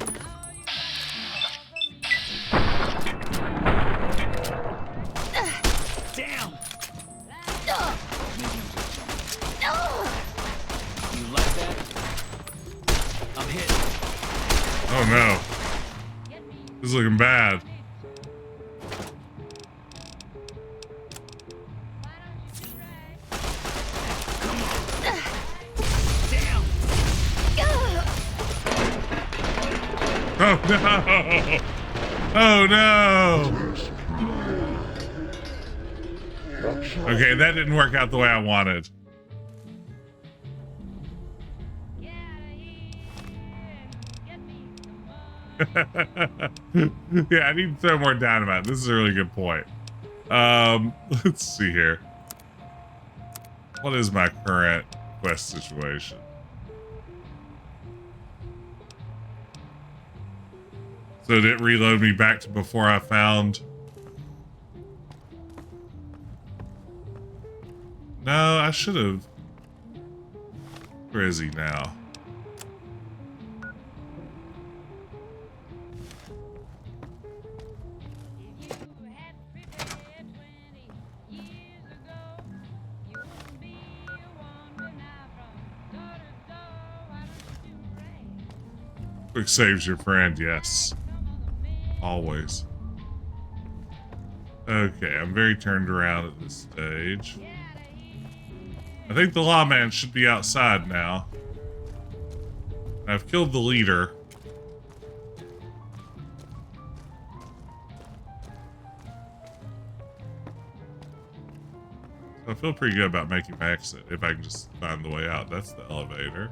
Damn! You like that? I'm hit. Oh no. This is looking bad. Oh no! Oh no! Okay, that didn't work out the way I wanted. Yeah, I need to throw more dynamite. This is a really good point. Let's see here. What is my current quest situation? So did it reload me back to before I found... No, I should have... Where is he now? Quick saves your friend, yes. Always. Okay, I'm very turned around at this stage. I think the lawman should be outside now. I've killed the leader. So I feel pretty good about making my exit if I can just find the way out. That's the elevator.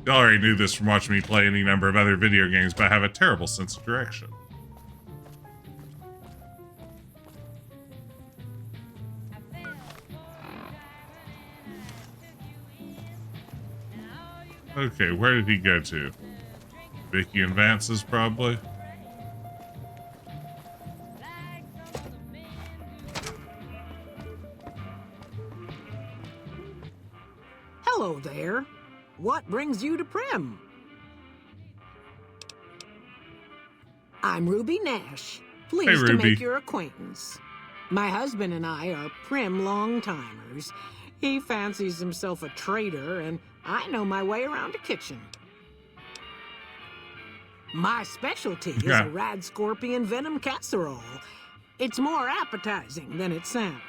Y'all already knew this from watching me play any number of other video games, but I have a terrible sense of direction. Okay, where did he go to? Vicky and Vance's, probably. Hello there. What brings you to Prim? I'm Ruby Nash. Pleased to make your acquaintance. My husband and I are Prim long-timers. He fancies himself a trader and I know my way around a kitchen. My specialty is a rad scorpion venom casserole. It's more appetizing than it sounds.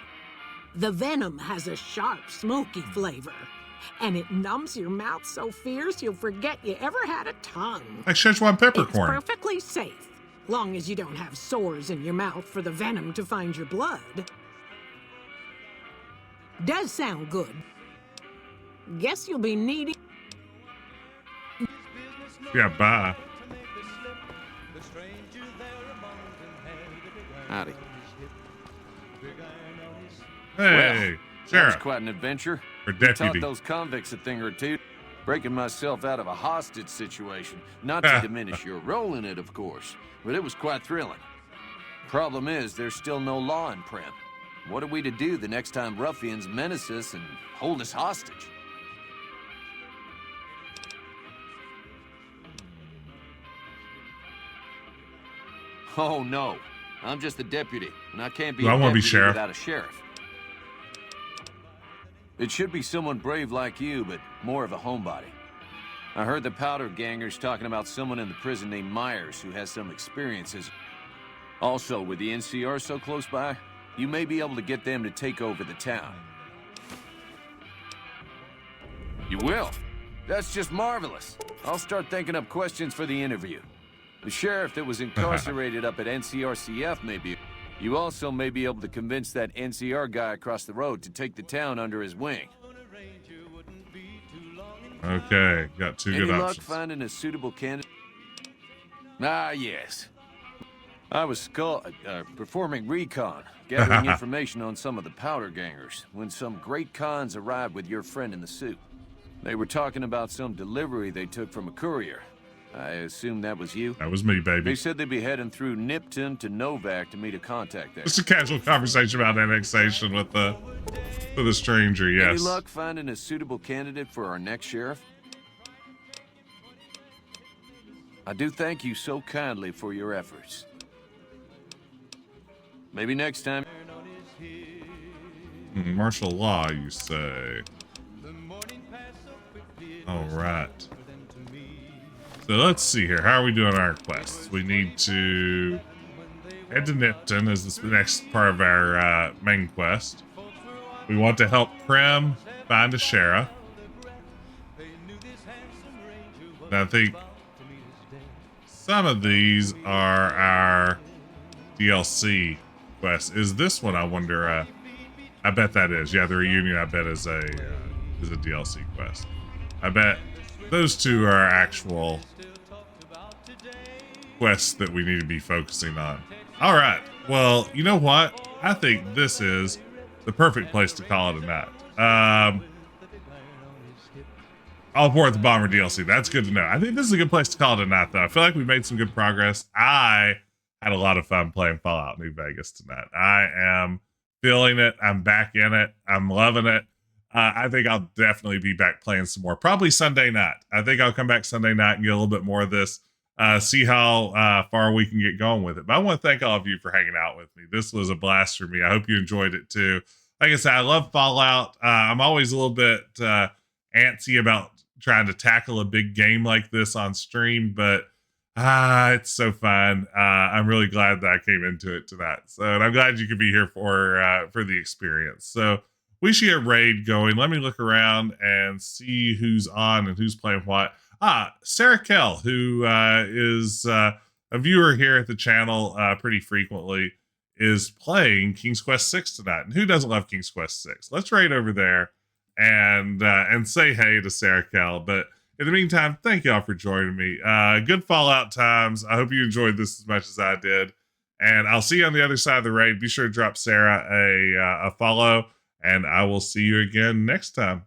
The venom has a sharp, smoky flavor, and it numbs your mouth so fierce you'll forget you ever had a tongue. Like Szechuan peppercorn. It's perfectly safe, long as you don't have sores in your mouth for the venom to find your blood. Does sound good. Guess you'll be needing... Yeah, bye. Howdy. Hey, that was quite an adventure. For deputy. Taught those convicts a thing or two. Breaking myself out of a hostage situation. Not to diminish your role in it, of course, but it was quite thrilling. Problem is, there's still no law in Prim. What are we to do the next time ruffians menace us and hold us hostage? Oh, no. I'm just a deputy, and I can't be a deputy without a sheriff. It should be someone brave like you, but more of a homebody. I heard the powder gangers talking about someone in the prison named Myers who has some experiences. Also, with the NCR so close by, you may be able to get them to take over the town. You will? That's just marvelous. I'll start thinking up questions for the interview. The sheriff that was incarcerated up at NCRCF may be... You also may be able to convince that NCR guy across the road to take the town under his wing. Okay, got two good options. Any luck options. finding a suitable candidate? Ah, yes. I was performing recon, gathering information on some of the powder gangers, when some great cons arrived with your friend in the suit. They were talking about some delivery they took from a courier. I assume that was you? That was me, baby. They said they'd be heading through Nipton to Novak to meet a contact there. Just a casual conversation about annexation with a stranger, yes. Any luck finding a suitable candidate for our next sheriff? I do thank you so kindly for your efforts. Maybe next time. Martial law, you say? All right. So let's see here. How are we doing our quests? We need to head to Nipton as the next part of our main quest. We want to help Prim find a sheriff. And I think some of these are our DLC quests. Is this one, I wonder, I bet that is. Yeah, the reunion, I bet, is a DLC quest. I bet those two are actual quests that we need to be focusing on. All right. Well, you know what? I think this is the perfect place to call it a night. All aboard the Bomber DLC. That's good to know. I think this is a good place to call it a night, though. I feel like we made some good progress. I had a lot of fun playing Fallout New Vegas tonight. I am feeling it. I'm back in it. I'm loving it. I think I'll definitely be back playing some more. Probably Sunday night. I think I'll come back Sunday night and get a little bit more of this. See how far we can get going with it. But I want to thank all of you for hanging out with me. This was a blast for me. I hope you enjoyed it too. Like I said, I love Fallout. I'm always a little bit antsy about trying to tackle a big game like this on stream, but it's so fun. I'm really glad that I came into it tonight. So, and I'm glad you could be here for the experience. So we should get raid going. Let me look around and see who's on and who's playing what. Sarah Kell, who is a viewer here at the channel pretty frequently, is playing King's Quest 6 tonight. And who doesn't love King's Quest 6? Let's raid over there and say hey to Sarah Kell. But in the meantime, thank y'all for joining me. Good Fallout times. I hope you enjoyed this as much as I did. And I'll see you on the other side of the raid. Be sure to drop Sarah a follow. And I will see you again next time.